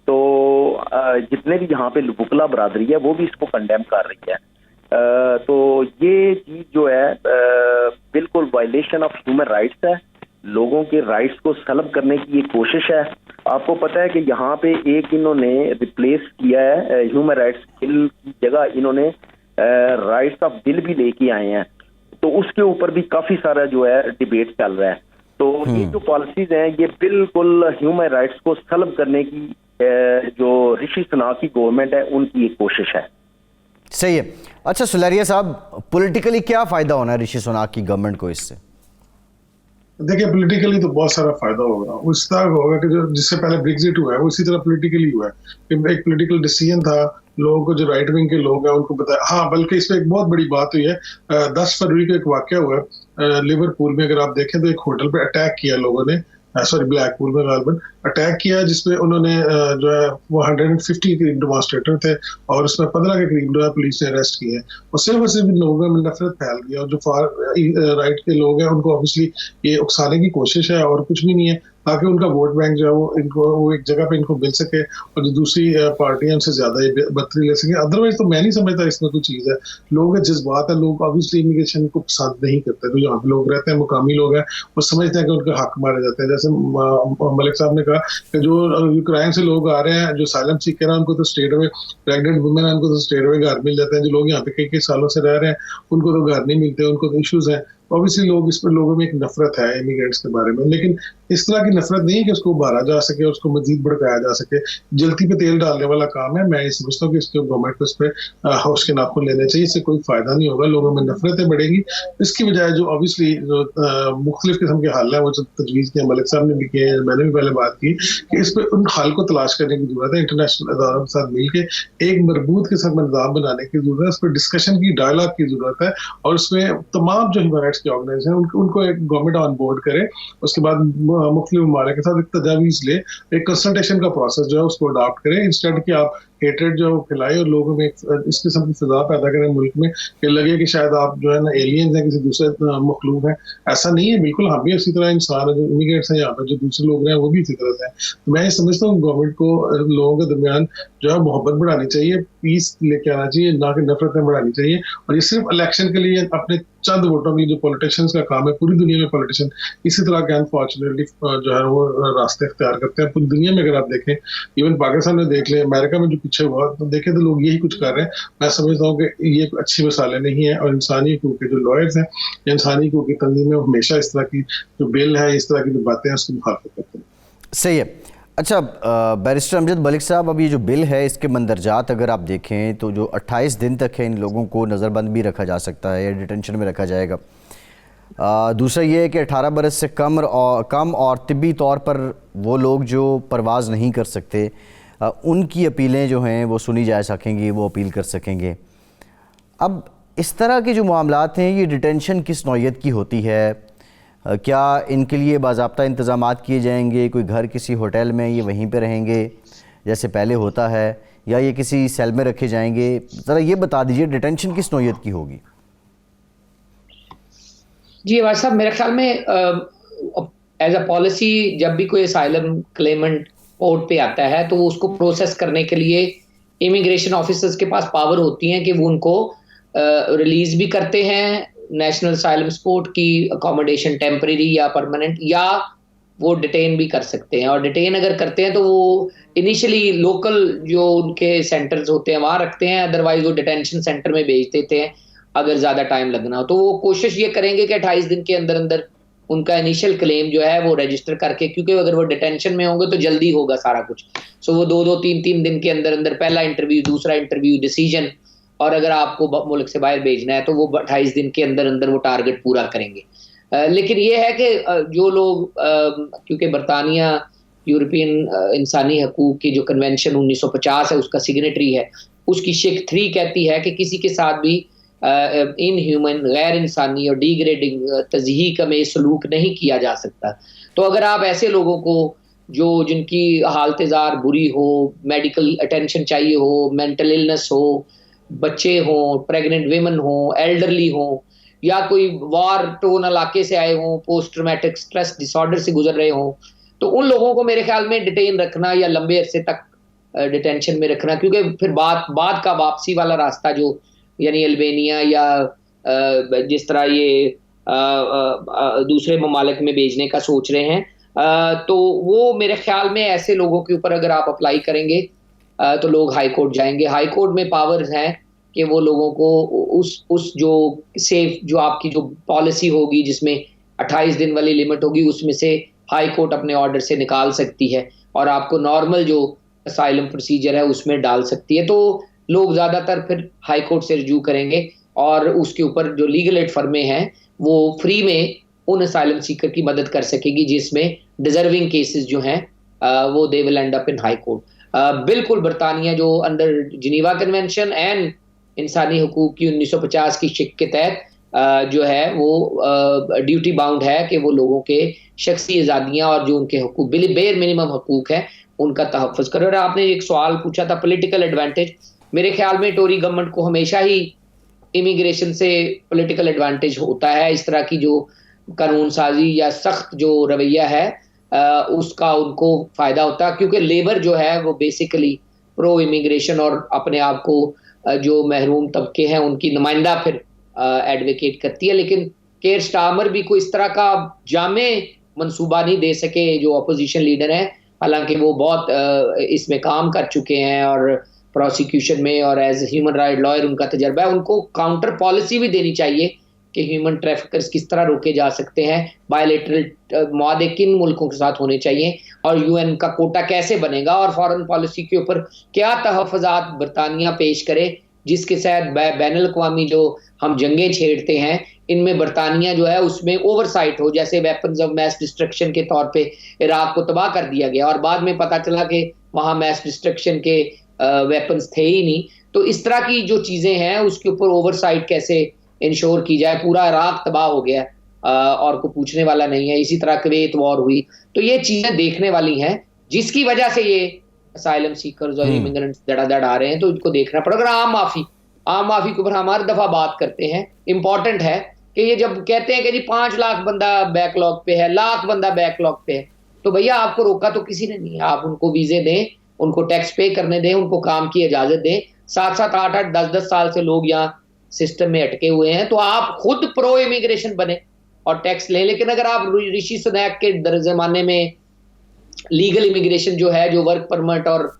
Speaker 4: तो जितने भी यहाँ पे वुकला बरादरी है वो भी इसको कंडेम कर रही है। तो ये चीज़ जो है बिल्कुल वायलेशन ऑफ ह्यूमन राइट्स है, लोगों के राइट्स को सलब करने की ये कोशिश है। आपको पता है कि यहाँ पे एक इन्होंने रिप्लेस किया है ह्यूमन राइट्स बिल की जगह, इन्होंने राइट्स ऑफ बिल भी लेके आए हैं। तो उसके ऊपर भी काफ़ी सारा जो है डिबेट चल रहा है। तो ये जो पॉलिसीज हैं ये बिल्कुल ह्यूमन राइट्स को सलब करने की जो ऋषि सुनाक की गवर्नमेंट है उनकी एक कोशिश है।
Speaker 1: सही है। अच्छा सुलेरिया साहब, पॉलिटिकली क्या फ़ायदा होना है ऋषि सुनाक की गवर्नमेंट को इससे?
Speaker 2: देखिए, पॉलिटिकली तो बहुत सारा फायदा होगा। उस तरह होगा कि जो जिससे पहले ब्रेक्जिट हुआ है वो इसी तरह पॉलिटिकली हुआ है। एक पॉलिटिकल डिसीजन था, लोगों को, जो राइट विंग के लोग हैं उनको बताया। हाँ, बल्कि इसमें एक बहुत बड़ी बात हुई है। 10 फरवरी को एक वाकया हुआ है लिवरपूल में। अगर आप देखें तो एक होटल पे अटैक किया लोगों ने, सॉरी ब्लैकपूल में गालबन अटैक किया, जिसमें उन्होंने जो है वो 150 के करीब डेमोन्स्ट्रेटर थे और उसमें 15 के करीब जो है पुलिस ने अरेस्ट किए हैं। और सिर्फ लोगों में नफरत फैल गई, और जो फार राइट के लोग हैं उनको ऑब्वियसली ये उकसाने की कोशिश है और कुछ भी नहीं है, ताकि उनका वोट बैंक जो है वो एक जगह पे इनको मिल सके और जो दूसरी पार्टियां उनसे ज्यादा ये बर्तरी ले सके। अदरवाइज तो मैं नहीं समझता इसमें कोई चीज है। लोगों के जज्बात है, लोग ऑब्वियसली इमिग्रेशन को पसंद नहीं करते। तो यहाँ पे लोग रहते हैं, मुकामी लोग हैं, वो समझते हैं कि उनके हक मारे जाते हैं। जैसे मलिक साहब ने कहा कि जो यूक्रेन से लोग आ रहे हैं, जो साइलम सीकर हैं, उनको तो स्टेट अवे, प्रेग्नेंट वुमेन है, उनको तो स्टेट अवे घर मिल जाते हैं। जो लोग यहाँ पे कई सालों से रह रहे हैं उनको तो घर नहीं मिलते, उनको तो इश्यूज हैं। ऑब्वियसली लोगों में एक नफरत है इमिग्रेंट्स के बारे में, लेकिन इस तरह की नफरत नहीं है कि उसको उभारा जा सके और उसको मजीद भड़काया जा सके। जलती पे तेल डालने वाला काम है। मैं ये समझता हूँ कि इसके गवर्नमेंट को इस पर हाउस के नाखून लेने चाहिए। इससे कोई फायदा नहीं होगा, लोगों में नफरतें बढ़ेंगी। इसकी बजाय जो ऑब्वियसली मुख्तलिफ किस्म के हल है वो जो तजवीज़ किया, मलिक साहब ने भी किए, मैंने भी पहले बात की कि इस पर उन हल को तलाश करने की जरूरत है। इंटरनेशनल अदारों के साथ मिलकर एक मजबूत किस्म का निज़ाम बनाने की जरूरत है। उस पर डिस्कशन की, डायलॉग की जरूरत है, और उसमें तमाम जो ह्यूमन राइट्स के ऑर्गेनाइजेशन हैं उनको एक गवर्नमेंट ऑन बोर्ड करे। उसके बाद मुख्तलिफ ममालिक के साथ एक तजावीज़ ले, एक कंसल्टेशन का प्रोसेस जो है उसको अडॉप्ट करे, इंस्टेड कि आप हेट्रेड जो फैलाए और लोगों में इस किस्म की फिजा पैदा करें मुल्क में कि लगे कि शायद आप जो है ना एलियंस हैं, किसी दूसरे मखलूक हैं। ऐसा नहीं है, बिल्कुल हम भी इसी तरह इंसान है। जो इमिग्रेंट्स हैं यहाँ पर, जो दूसरे लोग हैं, वो भी इसी तरह से हैं। तो मैं ये समझता हूँ गवर्नमेंट को लोगों के दरमियान जो है मोहब्बत बढ़ानी चाहिए, पीस लेके आना चाहिए, ना कि नफरतें बढ़ानी चाहिए। और ये सिर्फ इलेक्शन के लिए अपने चंद वोटों के लिए जो पॉलिटिशियंस का काम है, पूरी दुनिया में पॉलिटिशियन इसी तरह के अनफॉर्चुनेटली जो है वो रास्ते इख्तियार करते हैं। पूरी दुनिया में अगर आप देखें, इवन पाकिस्तान में देख लें, अमेरिका में जो पीछे हुआ, तो देखें तो लोग यही कुछ कर रहे हैं। मैं समझता हूँ कि ये अच्छी मिसालें नहीं है, और इंसानी हकूक़ के जो लॉयर्स हैं, इंसानी हकूक़ की तंजीमें हमेशा इस तरह की जो बिल है, इस तरह की जो बातें हैं उसकी मुखालफत करते हैं।
Speaker 1: सही है। अच्छा, बैरिस्टर अमजद मलिक साहब, अब ये जो बिल है इसके मंदरजात अगर आप देखें तो जो 28 दिन तक है इन लोगों को नज़रबंद भी रखा जा सकता है या डिटेंशन में रखा जाएगा। दूसरा ये है कि 18 बरस से कम और तिब्बी तौर पर वो लोग जो परवाज़ नहीं कर सकते उनकी अपीलें जो हैं वो सुनी जा सकेंगी, वो अपील कर सकेंगे। अब इस तरह के जो मामलात हैं, ये डिटेंशन किस नौइयत की होती है? क्या इनके लिए बाज़ाब्ता इंतज़ामात किए जाएंगे? कोई घर किसी होटल में ये वहीं पे रहेंगे जैसे पहले होता है, या ये किसी सेल में रखे जाएंगे? ज़रा ये बता दीजिए डिटेंशन किस नौइयत की होगी?
Speaker 3: जी भाई साहब, मेरे ख्याल में एज अ पॉलिसी जब भी कोई असाइलम क्लेमेंट कोर्ट पे आता है तो वो उसको प्रोसेस करने के लिए इमिग्रेशन ऑफिसर्स के पास पावर होती है कि वो उनको रिलीज भी करते हैं नेशनल असाइलम सपोर्ट की अकोमोडेशन, टेम्परेरी या परमानेंट, या वो डिटेन भी कर सकते हैं। और डिटेन अगर करते हैं तो वो इनिशियली लोकल जो उनके सेंटर्स होते हैं वहां रखते हैं, अदरवाइज वो डिटेंशन सेंटर में भेज देते हैं अगर ज्यादा टाइम लगना हो। तो वो कोशिश ये करेंगे कि 28 दिन के अंदर अंदर उनका इनिशियल क्लेम जो है वो रजिस्टर करके, क्योंकि अगर वो डिटेंशन में होंगे तो जल्दी होगा सारा कुछ। सो वो 2-3 दिन के अंदर अंदर पहला इंटरव्यू, दूसरा इंटरव्यू, डिसीजन, और अगर आपको मुल्क से बाहर भेजना है तो वो 28 दिन के अंदर अंदर वो टारगेट पूरा करेंगे। लेकिन ये है कि जो लोग, क्योंकि बरतानिया यूरोपियन इंसानी हकूक की जो कन्वेंशन 1950 है उसका सिग्नेटरी है, उसकी शिक 3 कहती है कि किसी के साथ भी इन ह्यूमन, गैर इंसानी और डिग्रेडिंग तज़हीक में सलूक नहीं किया जा सकता। तो अगर आप ऐसे लोगों को जिनकी हालत ज़ार बुरी हो, मेडिकल अटेंशन चाहिए हो, मेंटल इलनेस हो, बच्चे हों, प्रेग्नेंट वेमेन हों, एल्डरली हों, या कोई वार टोन इलाके से आए हों, पोस्ट ट्रॉमेटिक स्ट्रेस डिसऑर्डर से गुजर रहे हों, तो उन लोगों को मेरे ख्याल में डिटेन रखना या लंबे अरसे तक डिटेंशन में रखना, क्योंकि फिर बाद का वापसी वाला रास्ता जो यानी अल्बानिया या जिस तरह ये दूसरे ममालिक में भेजने का सोच रहे हैं, तो वो मेरे ख्याल में ऐसे लोगों के ऊपर अगर आप अप्लाई करेंगे तो लोग हाई कोर्ट जाएंगे। हाई कोर्ट में पावर्स हैं कि वो लोगों को उस जो सेफ जो आपकी जो पॉलिसी होगी जिसमें 28 दिन वाली लिमिट होगी उसमें से हाई कोर्ट अपने ऑर्डर से निकाल सकती है और आपको नॉर्मल जो असाइलम प्रोसीजर है उसमें डाल सकती है। तो लोग ज्यादातर फिर हाई कोर्ट से रिज्यू करेंगे और उसके ऊपर जो लीगल एड फर्में हैं वो फ्री में उन असाइलम सीकर की मदद कर सकेगी जिसमें डिजर्विंग केसेस जो हैं वो they will and up in high court. बिल्कुल बरतानिया जो अंडर जिनीवा कन्वेंशन एंड इंसानी हकूक की 1950 की शिक के तहत जो है वो ड्यूटी बाउंड है कि वो लोगों के शख्सी आज़ादियाँ और जो उनके हकूक बेर मिनिमम हकूक है उनका तहफ़्फ़ुज़ करे। और आपने एक सवाल पूछा था पॉलिटिकल एडवांटेज, मेरे ख्याल में टोरी गवर्नमेंट को हमेशा ही इमिग्रेशन से पॉलिटिकल एडवांटेज होता है। इस तरह की जो कानून साजी या सख्त जो रवैया है उसका उनको फायदा होता है, क्योंकि लेबर जो है वो बेसिकली प्रो इमिग्रेशन और अपने आप को जो महरूम तबके हैं उनकी नुमाइंदा फिर एडवोकेट करती है। लेकिन केयर स्टार्मर भी कोई इस तरह का जामे मंसूबा नहीं दे सके जो अपोजिशन लीडर हैं, हालांकि वो बहुत इसमें काम कर चुके हैं और प्रोसिक्यूशन में और एज ह्यूमन राइट लॉयर उनका तजर्बा है। उनको काउंटर पॉलिसी भी देनी चाहिए कि ह्यूमन ट्रैफिकर्स किस तरह रोके जा सकते हैं, बायलैटरल मुआहदे किन मुल्कों के साथ होने चाहिए और यूएन का कोटा कैसे बनेगा और फॉरेन पॉलिसी के ऊपर क्या तहफ़्फ़ुज़ात बरतानिया पेश करे जिसके साथ बैनुल अक़वामी जो हम जंगें छेड़ते हैं इनमें बरतानिया जो है उसमें ओवरसाइट हो। जैसे वेपन्स ऑफ मैस डिस्ट्रक्शन के तौर पे इराक को तबाह कर दिया गया और बाद में पता चला कि वहाँ मैस डिस्ट्रक्शन के वेपन्स थे ही नहीं। तो इस तरह की जो चीज़ें हैं उसके ऊपर ओवरसाइट कैसे इंश्योर की जाए। पूरा इराक तबाह हो गया और कोई पूछने वाला नहीं है। इसी तरह कुवैत वॉर हुई, तो ये चीजें देखने वाली हैं जिसकी वजह से ये असाइलम सीकर्स और इमिग्रेंट्स धड़ाधड़ आ रहे हैं, तो इनको देखना पड़ेगा। आम माफी के ऊपर हम हर दफा बात करते हैं, इंपॉर्टेंट है कि ये जब कहते हैं कि जी 5 लाख बंदा बैकलॉग पे है, लाख बंदा बैकलॉग पे है, तो भैया आपको रोका तो किसी ने नहीं है। आप उनको वीजे दें, उनको टैक्स पे करने दें, उनको काम की इजाजत दें। 7-7, 8-8, 10-10 साल से लोग यहाँ सिस्टम में अटके हुए हैं, तो आप खुद प्रो इमिग्रेशन बने और टैक्स लें। लेकिन अगर आप ऋषि सुनैक के जमाने में लीगल इमिग्रेशन जो है, जो वर्क परमिट और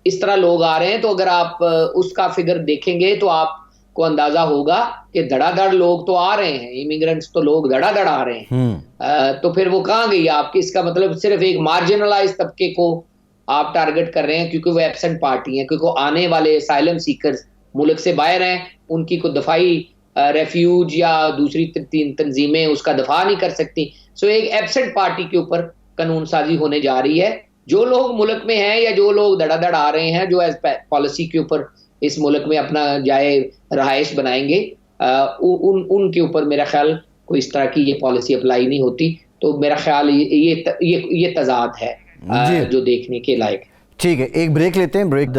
Speaker 3: इस तरह लोग आ रहे हैं, तो अगर आप उसका फिगर देखेंगे तो आपको अंदाजा होगा कि धड़ाधड़ लोग तो आ रहे हैं, इमिग्रेंट्स तो लोग धड़ाधड़ आ रहे हैं। तो फिर वो कहाँ गई आपकी? इसका मतलब सिर्फ एक मार्जिनलाइज तबके को आप टारगेट कर रहे हैं क्योंकि वो एब्सेंट पार्टी हैं, क्योंकि आने वाले असाइलम सीकर्स मुल्क से बाहर हैं, उनकी कोई दफाई रेफ्यूज या दूसरी तंजीमें उसका दफा नहीं कर सकती। सो एक एब्सेंट पार्टी के ऊपर कानून साजी होने जा रही है। जो लोग मुल्क में हैं या जो लोग धड़ाधड़ आ रहे हैं, जो एज पॉलिसी के ऊपर इस मुल्क में अपना जाए रहाइश बनाएंगे, उनके ऊपर मेरा ख्याल कोई इस तरह की ये पॉलिसी अप्लाई नहीं होती। तो मेरा ख्याल ये तजाद है जो देखने के लायक है।
Speaker 1: ठीक है, एक ब्रेक लेते हैं। ब्रेक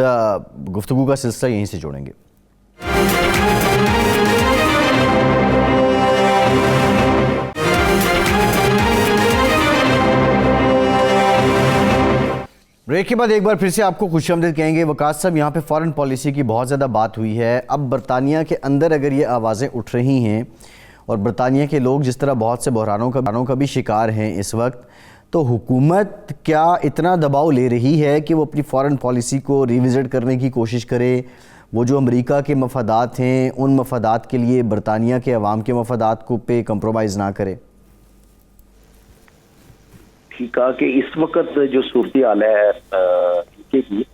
Speaker 1: गुफ्तगू का सिलसिला यहीं से जोड़ेंगे। ब्रेक के बाद एक बार फिर से आपको खुशामदीद कहेंगे। वकास साहब, यहाँ पे फॉरेन पॉलिसी की बहुत ज़्यादा बात हुई है। अब बरतानिया के अंदर अगर ये आवाज़ें उठ रही हैं और बरतानिया के लोग जिस तरह बहुत से बहरानों का भी शिकार हैं इस वक्त, तो हुकूमत क्या इतना दबाव ले रही है कि वो अपनी फॉरेन पॉलिसी को रिविज़िट करने की कोशिश करे? वो जो अमेरिका के मफादात हैं उन मफादात के लिए बरतानिया के अवाम के मफादात को पे कंप्रोमाइज़ ना करे?
Speaker 4: ठीक है कि इस वक्त जो सूरत हाल है यूके की,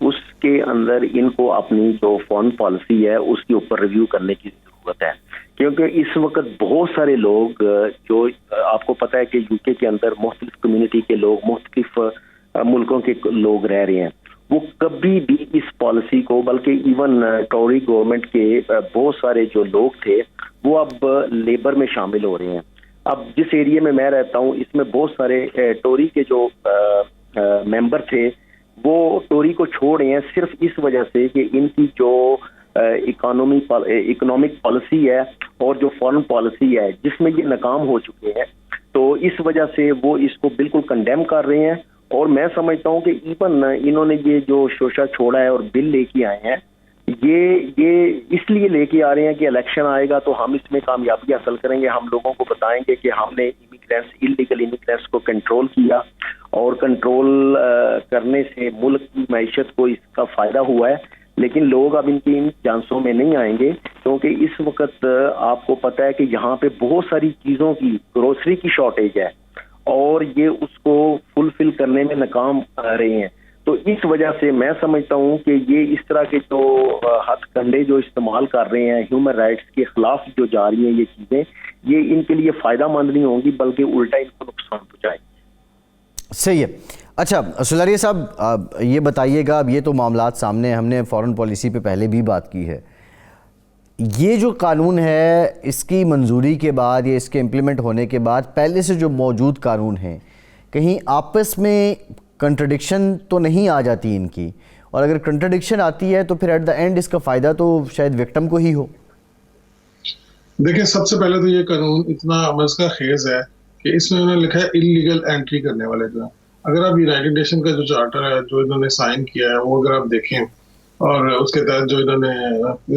Speaker 4: उसके अंदर इनको अपनी जो फॉरेन पॉलिसी है उसके ऊपर रिव्यू करने की जरूरत है, क्योंकि इस वक्त बहुत सारे लोग जो आपको पता है कि यूके के अंदर मुख्तलिफ कम्युनिटी के लोग, मुख्तलिफ मुल्कों के लोग रह रहे हैं, वो कभी भी इस पॉलिसी को, बल्कि इवन टोरी गवर्नमेंट के बहुत सारे जो लोग थे वो अब लेबर में शामिल हो रहे हैं। अब जिस एरिया में मैं रहता हूँ इसमें बहुत सारे टोरी के जो मेंबर थे वो टोरी को छोड़ रहे हैं सिर्फ इस वजह से कि इनकी जो इकोनॉमिक पॉलिसी है और जो फॉरेन पॉलिसी है जिसमें ये नाकाम हो चुके हैं, तो इस वजह से वो इसको बिल्कुल कंडेम कर रहे हैं। और मैं समझता हूँ कि इवन इन्होंने ये जो शोशा छोड़ा है और बिल लेके आए हैं, ये इसलिए लेके आ रहे हैं कि इलेक्शन आएगा तो हम इसमें कामयाबी हासिल करेंगे, हम लोगों को बताएंगे कि हमने इलीगल इमिग्रेंट्स को कंट्रोल किया और कंट्रोल करने से मुल्क की मैशत को इसका फायदा हुआ है। लेकिन लोग अब इनकी इन चांसों में नहीं आएंगे, क्योंकि इस वक्त आपको पता है कि यहाँ पे बहुत सारी चीज़ों की, ग्रोसरी की शॉर्टेज है और ये उसको फुलफिल करने में नाकाम रहे हैं। तो इस वजह से मैं समझता हूँ कि ये इस तरह के जो हथकंडे जो इस्तेमाल कर रहे हैं, ह्यूमन राइट्स के खिलाफ जो जा रही हैं ये चीज़ें, ये इनके लिए फ़ायदा मंद नहीं होंगी बल्कि उल्टा इनको नुकसान पहुँचाएंगी।
Speaker 1: सही है। अच्छा सुलारिया साहब, ये बताइएगा, अब ये तो मामलात सामने, हमने फ़ॉरेन पॉलिसी पे पहले भी बात की है, ये जो कानून है इसकी मंजूरी के बाद या इसके इम्प्लीमेंट होने के बाद पहले से जो मौजूद कानून हैं कहीं आपस में कंट्रडिक्शन तो नहीं आ जाती इनकी? और अगर कंट्रडिक्शन आती है तो फिर एट द एंड इसका फ़ायदा तो शायद विक्टिम को ही हो।
Speaker 2: देखिए, सबसे पहले तो ये कानून इतना मज़का खेज है कि इसमें उन्होंने लिखा है इलीगल एंट्री करने वाले का। अगर आप यूनाइटेड नेशन का जो चार्टर है जो इन्होंने साइन किया है वो अगर आप देखें और उसके तहत जो इन्होंने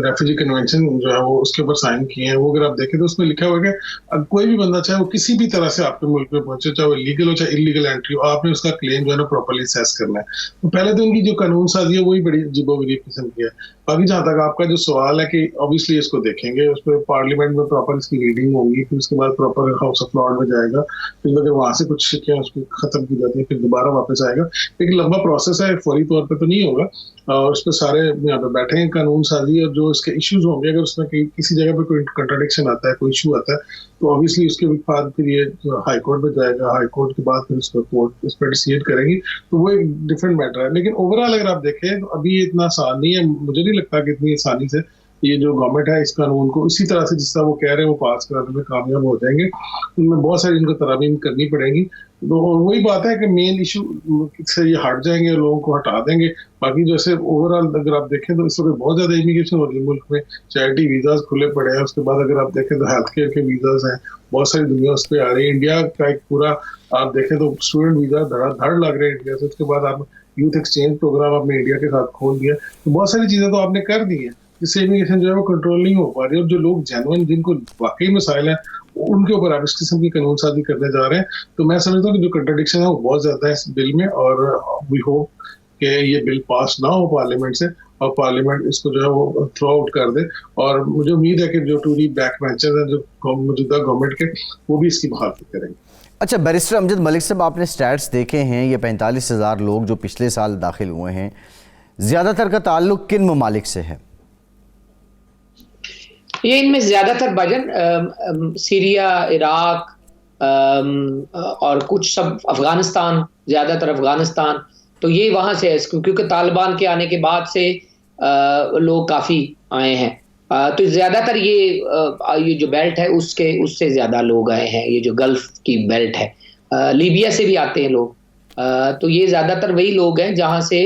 Speaker 2: रेफ्यूजी कन्वेंशन जो है वो उसके ऊपर साइन किए हैं, वो अगर आप देखें तो उसमें लिखा हुआ है कि कोई भी बंदा चाहे वो किसी भी तरह से आपके मुल्क में पहुंचे, चाहे वो लीगल हो चाहे इलीगल एंट्री हो, आपने उसका क्लेम जो है ना प्रॉपर्ली असेस करना है। तो पहले तो इनकी जो कानून साजी है वही बड़ी अजीबोगरीब किस्म की है। बाकी जहाँ तक आपका जो सवाल है कि ऑब्वियसली इसको देखेंगे, उस पर पार्लियामेंट में प्रॉपर इसकी रीडिंग होगी, फिर उसके बाद प्रॉपर हाउस ऑफ लॉर्ड में जाएगा, फिर अगर वहां से कुछ शिकायत उसको खत्म की जाती है फिर दोबारा वापस आएगा। एक लंबा प्रोसेस है, फौरी तौर पर तो नहीं होगा। और उस पर सारे यहाँ पे बैठे हैं कानून साजी, और जो इसके इश्यूज होंगे, अगर उसमें किसी जगह पे कोई कंट्राडिक्शन आता है, कोई इशू आता है, तो ऑब्वियसली उसके बाद फिर ये हाई कोर्ट में जाएगा, हाई कोर्ट के बाद फिर उसको कोर्ट इस पर डिसाइड करेगी, तो वो एक डिफरेंट मैटर है। लेकिन ओवरऑल अगर आप देखें तो अभी ये इतना आसान नहीं है, मुझे नहीं लगता कि इतनी आसानी से ये जो गवर्नमेंट है इस कानून को इसी तरह से जिस तरह वो कह रहे हैं वो पास कराने में कामयाब हो जाएंगे। उनमें बहुत सारी इनको तरमीम करनी पड़ेगी। तो वही बात है कि मेन इशू से ये हट जाएंगे, लोगों को हटा देंगे। बाकी जैसे ओवरऑल अगर आप देखें तो इस वक्त बहुत ज्यादा इमिग्रेशन हो रही है मुल्क में, चैरिटी वीजाज खुले पड़े हैं, उसके बाद अगर आप देखें तो हेल्थ केयर के वीजाज हैं, बहुत सारी दुनिया उस पर आ रही है। इंडिया का एक पूरा आप देखें तो स्टूडेंट वीजा धड़ लग रहे हैं इंडिया से, उसके बाद आप यूथ एक्सचेंज प्रोग्राम आपने इंडिया के साथ खोल दिया, तो बहुत सारी चीजें तो आपने कर दी है जिससे इमिग्रेशन जो है वो कंट्रोल नहीं हो पा रही है। और जो लोग जेन्युइन जिनको वाकई मसाइल है उनके ऊपर आप इस किस्म की कानून साजी करने जा रहे हैं, तो मैं समझता हूँ कि जो कंट्राडिक्शन है वो बहुत ज्यादा है इस बिल में। और वी होप कि ये बिल पास ना हो पार्लियामेंट से और पार्लियामेंट इसको जो है वो थ्रो आउट कर दे। और मुझे उम्मीद है कि जो टूरी बैक बेंचर्स हैं जो मौजूदा गवर्नमेंट के, वो भी इसकी बहाली करेंगे।
Speaker 1: अच्छा बैरिस्टर अमजद मलिक साहब, आपने स्टैट्स देखे हैं, ये 45,000 लोग जो पिछले साल दाखिल हुए हैं, ज़्यादातर का ताल्लुक किन ममालिक से है?
Speaker 3: ये इनमें ज़्यादातर भजन सीरिया, इराक और कुछ सब अफ़गानिस्तान, ज़्यादातर अफ़गानिस्तान, तो ये वहाँ से है क्योंकि तालिबान के आने के बाद से लोग काफ़ी आए हैं। तो ज़्यादातर ये जो बेल्ट है उससे ज़्यादा लोग आए हैं, ये जो गल्फ़ की बेल्ट है। लीबिया से भी आते हैं लोग। तो ये ज़्यादातर वही लोग हैं जहाँ से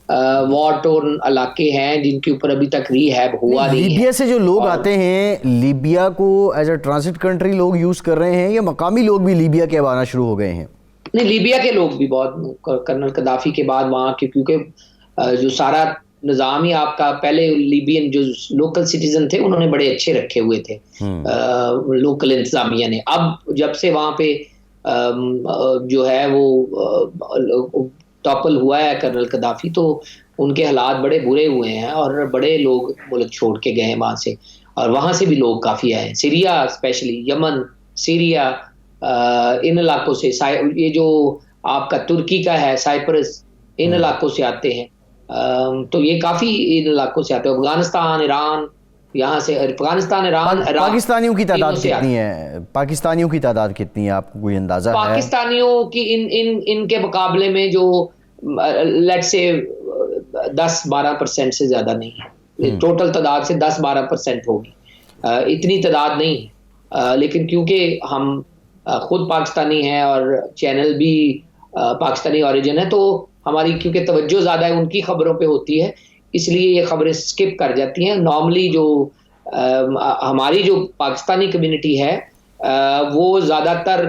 Speaker 3: वॉर टोर्न इलाके हैं जिनके ऊपर अभी तक रिहैब हुआ नहीं है।
Speaker 1: लीबिया से जो लोग आते हैं, लीबिया को एज अ ट्रांसिट कंट्री लोग यूज़ कर रहे हैं या मकामी लोग भी लीबिया के अब आना शुरू हो गए हैं?
Speaker 3: नहीं, लीबिया के लोग भी बहुत, कर्नल कदाफी के बाद वहाँ के, क्योंकि जो सारा निज़ाम ही आपका, पहले लीबियन जो लोकल सिटीजन थे उन्होंने बड़े अच्छे रखे हुए थे लोकल इंतजामिया ने। अब जब से वहाँ पे जो है वो टॉपल हुआ है कर्नल कदाफी, तो उनके हालात बड़े बुरे हुए हैं और बड़े लोग मुल्क छोड़ के गए हैं वहाँ से, और वहाँ से भी लोग काफ़ी आए हैं। सीरिया, स्पेशली यमन, सीरिया, इन इलाकों से, ये जो आपका तुर्की का है साइप्रस, इन इलाकों से आते हैं। तो ये काफ़ी इन इलाकों से आते हैं। अफगानिस्तान, ईरान, यहाँ से अफगानिस्तान, ईरान,
Speaker 1: पाकिस्तानियों की तादाद कितनी है? पाकिस्तानियों की तादाद कितनी है, आपको कोई अंदाजा है?
Speaker 3: पाकिस्तानियों की इनके मुकाबले में जो लेट से 10-12% से ज़्यादा नहीं है। टोटल तादाद से 10-12% होगी, इतनी तादाद नहीं है। लेकिन क्योंकि हम खुद पाकिस्तानी हैं और चैनल भी पाकिस्तानी ओरिजिन है, तो हमारी क्योंकि तवज्जो ज़्यादा है उनकी खबरों पे होती है, इसलिए ये खबरें स्किप कर जाती हैं। नॉर्मली जो हमारी जो पाकिस्तानी कम्युनिटी है वो ज़्यादातर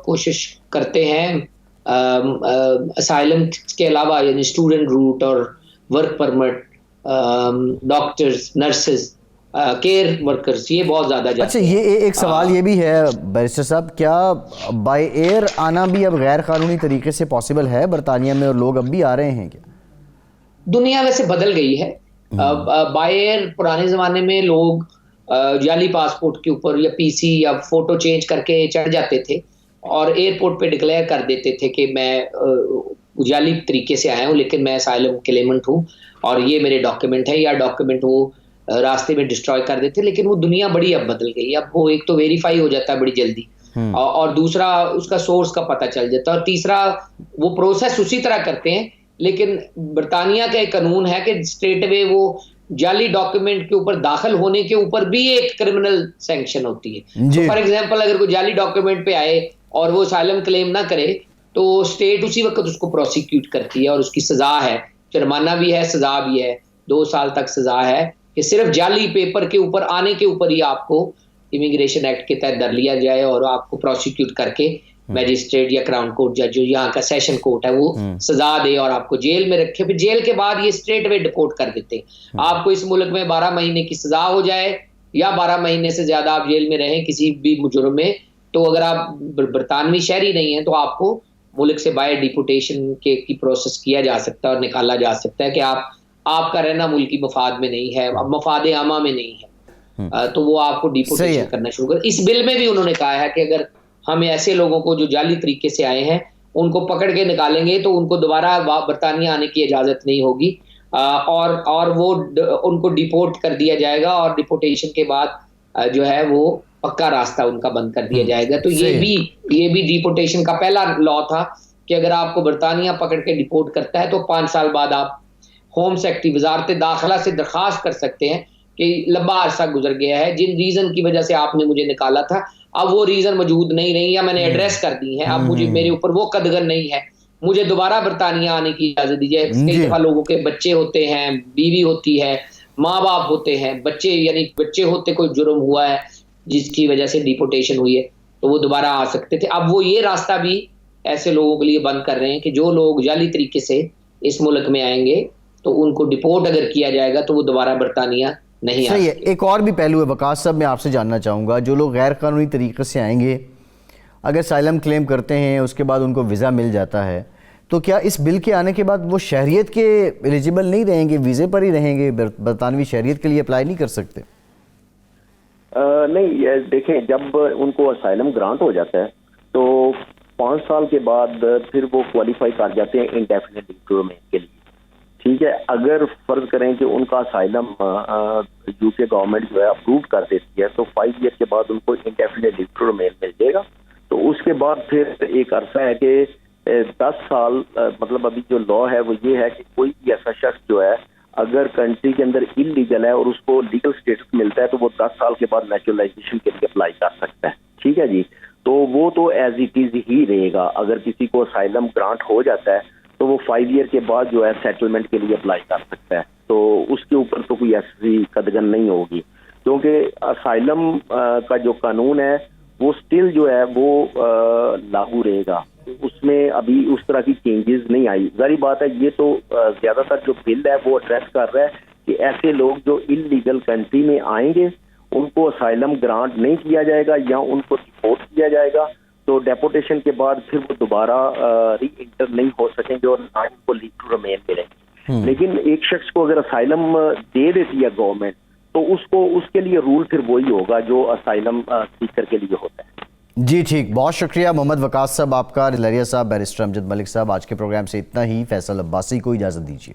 Speaker 3: कोशिश करते हैं असाइलम के अलावा, यानी स्टूडेंट रूट और work permit, doctors, nurses, care workers, ये बहुत ज़्यादा जाते हैं।
Speaker 1: अच्छा, ये एक सवाल ये भी है बैरिस्टर साहब, क्या बाय एयर आना भी अब गैर कानूनी तरीके से पॉसिबल है बरतानिया में, और लोग अब भी आ रहे हैं क्या?
Speaker 3: दुनिया वैसे बदल गई है। बाय एयर पुराने ज़माने में लोग जाली पासपोर्ट के ऊपर या पीसी या फ़ोटो चेंज करके चढ़ जाते थे और एयरपोर्ट पे डिक्लेयर कर देते थे कि मैं जाली तरीके से आया हूँ लेकिन मैं असाइलम क्लेमेंट हूँ और ये मेरे डॉक्यूमेंट है, या डॉक्यूमेंट वो रास्ते में डिस्ट्रॉय कर देते। लेकिन वो दुनिया बड़ी अब बदल गई। अब वो एक तो वेरीफाई हो जाता है बड़ी जल्दी, और दूसरा उसका सोर्स का पता चल जाता है, और तीसरा वो प्रोसेस उसी तरह करते हैं। लेकिन बरतानिया का एक कानून है कि स्ट्रेट अवे वो जाली डॉक्यूमेंट के ऊपर दाखिल होने के ऊपर भी एक क्रिमिनल सैंक्शन होती है। तो फॉर एग्जांपल अगर कोई जाली डॉक्यूमेंट पे आए और वो असाइलम क्लेम ना करे तो स्टेट उसी वक्त उसको प्रोसिक्यूट करती है और उसकी सजा है, जुर्माना भी है, सजा भी है, 2 साल तक सजा है कि सिर्फ जाली पेपर के ऊपर आने के ऊपर ही आपको इमिग्रेशन एक्ट के तहत धर लिया जाए और आपको प्रोसिक्यूट करके मैजिस्ट्रेट या क्राउन कोर्ट जज जो यहाँ का सेशन कोर्ट है वो सजा दे और आपको जेल में रखे। फिर जेल के बाद ये स्ट्रेट वे डिपोर्ट कर देते। आपको इस मुल्क में 12 महीने की सजा हो जाए या 12 महीने से ज्यादा आप जेल में रहें किसी भी जुर्म में, तो अगर आप बरतानवी शहरी नहीं है तो आपको मुल्क से बाय डिपोटेशन की प्रोसेस किया जा सकता है और निकाला जा सकता है कि आपका रहना मुल्की मफाद में नहीं है, अब मफाद आमा में नहीं है, तो वो आपको डिपोटेशन करना शुरू कर। इस बिल में भी उन्होंने कहा है कि अगर हम ऐसे लोगों को जो जाली तरीके से आए हैं उनको पकड़ के निकालेंगे तो उनको दोबारा बरतानिया आने की इजाजत नहीं होगी, और वो उनको डिपोर्ट कर दिया जाएगा और डिपोटेशन के बाद जो है वो पक्का रास्ता उनका बंद कर दिया जाएगा। तो ये भी डिपोटेशन का पहला लॉ था कि अगर आपको बरतानिया पकड़ के डिपोर्ट करता है तो 5 साल बाद आप होम सेक्रेटरी वजारत दाखिला से दरखास्त कर सकते हैं कि लंबा अरसा गुजर गया है, जिन रीजन की वजह से आपने मुझे निकाला था अब वो रीजन मौजूद नहीं रही या मैंने एड्रेस कर दी है, अब मुझे मेरे ऊपर वो कदगर नहीं है, मुझे दोबारा बरतानिया आने की इजाजत दीजिए। कई दफा लोगों के बच्चे होते हैं, बीवी होती है, माँ बाप होते हैं, बच्चे यानी बच्चे होते कोई जुर्म हुआ है जिसकी वजह से डिपोटेशन हुई है तो वो दोबारा आ सकते थे। अब वो ये रास्ता भी ऐसे लोगों के लिए बंद कर रहे हैं कि जो लोग जाली तरीके से इस मुल्क में आएंगे तो उनको डिपोर्ट अगर किया जाएगा तो वो दोबारा बरतानिया नहीं आ सकते।
Speaker 1: एक और भी पहलू है वकास साहब, मैं आपसे जानना चाहूँगा, जो लोग गैर कानूनी तरीके से आएंगे अगर साइलम क्लेम करते हैं उसके बाद उनको वीज़ा मिल जाता है तो क्या इस बिल के आने के बाद वो शहरियत के एलिजिबल नहीं रहेंगे, वीज़े पर ही रहेंगे, बरतानवी शहरियत के लिए अप्लाई नहीं कर सकते?
Speaker 4: नहीं, देखें, जब उनको असाइलम ग्रांट हो जाता है तो 5 साल के बाद फिर वो क्वालिफाई कर जाते हैं इंडेफिनिट लीव टू रिमेन के लिए। ठीक है, अगर फर्ज करें कि उनका असाइलम यूके गवर्नमेंट जो है अप्रूव कर देती है तो 5 ईयर के बाद उनको इंडेफिनिट लीव टू रिमेन मिल जाएगा। तो उसके बाद फिर एक अरसा है कि 10 साल मतलब अभी जो लॉ है वो ये है कि कोई भी ऐसा शख्स जो है अगर कंट्री के अंदर इलीगल है और उसको लीगल स्टेटस मिलता है तो वो 10 साल के बाद नेचुरलाइजेशन के लिए अप्लाई कर सकता है। ठीक है जी, तो वो तो एज इट इज ही रहेगा। अगर किसी को असाइलम ग्रांट हो जाता है तो वो 5 ईयर के बाद जो है सेटलमेंट के लिए अप्लाई कर सकता है। तो उसके ऊपर तो कोई ऐसी कदगन नहीं होगी, क्योंकि असाइलम का जो कानून है वो स्टिल जो है वो लागू रहेगा। उसमें अभी उस तरह की चेंजेस नहीं आई। जारी बात है, ये तो ज्यादातर जो बिल है वो एड्रेस कर रहा है कि ऐसे लोग जो इलीगल कंट्री में आएंगे उनको असाइलम ग्रांट नहीं किया जाएगा या उनको डिपोर्ट किया जाएगा। तो डेपोटेशन के बाद फिर वो दोबारा री इंटर नहीं हो सकेंगे और ना उनको लीव टू रिमेन मिलेंगे। लेकिन एक शख्स को अगर असाइलम दे देती है गवर्नमेंट तो उसको उसके लिए रूल फिर वही होगा जो असाइलम सीकर के लिए होता है।
Speaker 1: जी ठीक, बहुत शुक्रिया मोहम्मद वकास साहब आपका। रिलरिया साहब, बैरिस्टर अमजद मलिक साहब, आज के प्रोग्राम से इतना ही। फैसल अब्बासी को इजाज़त दीजिए।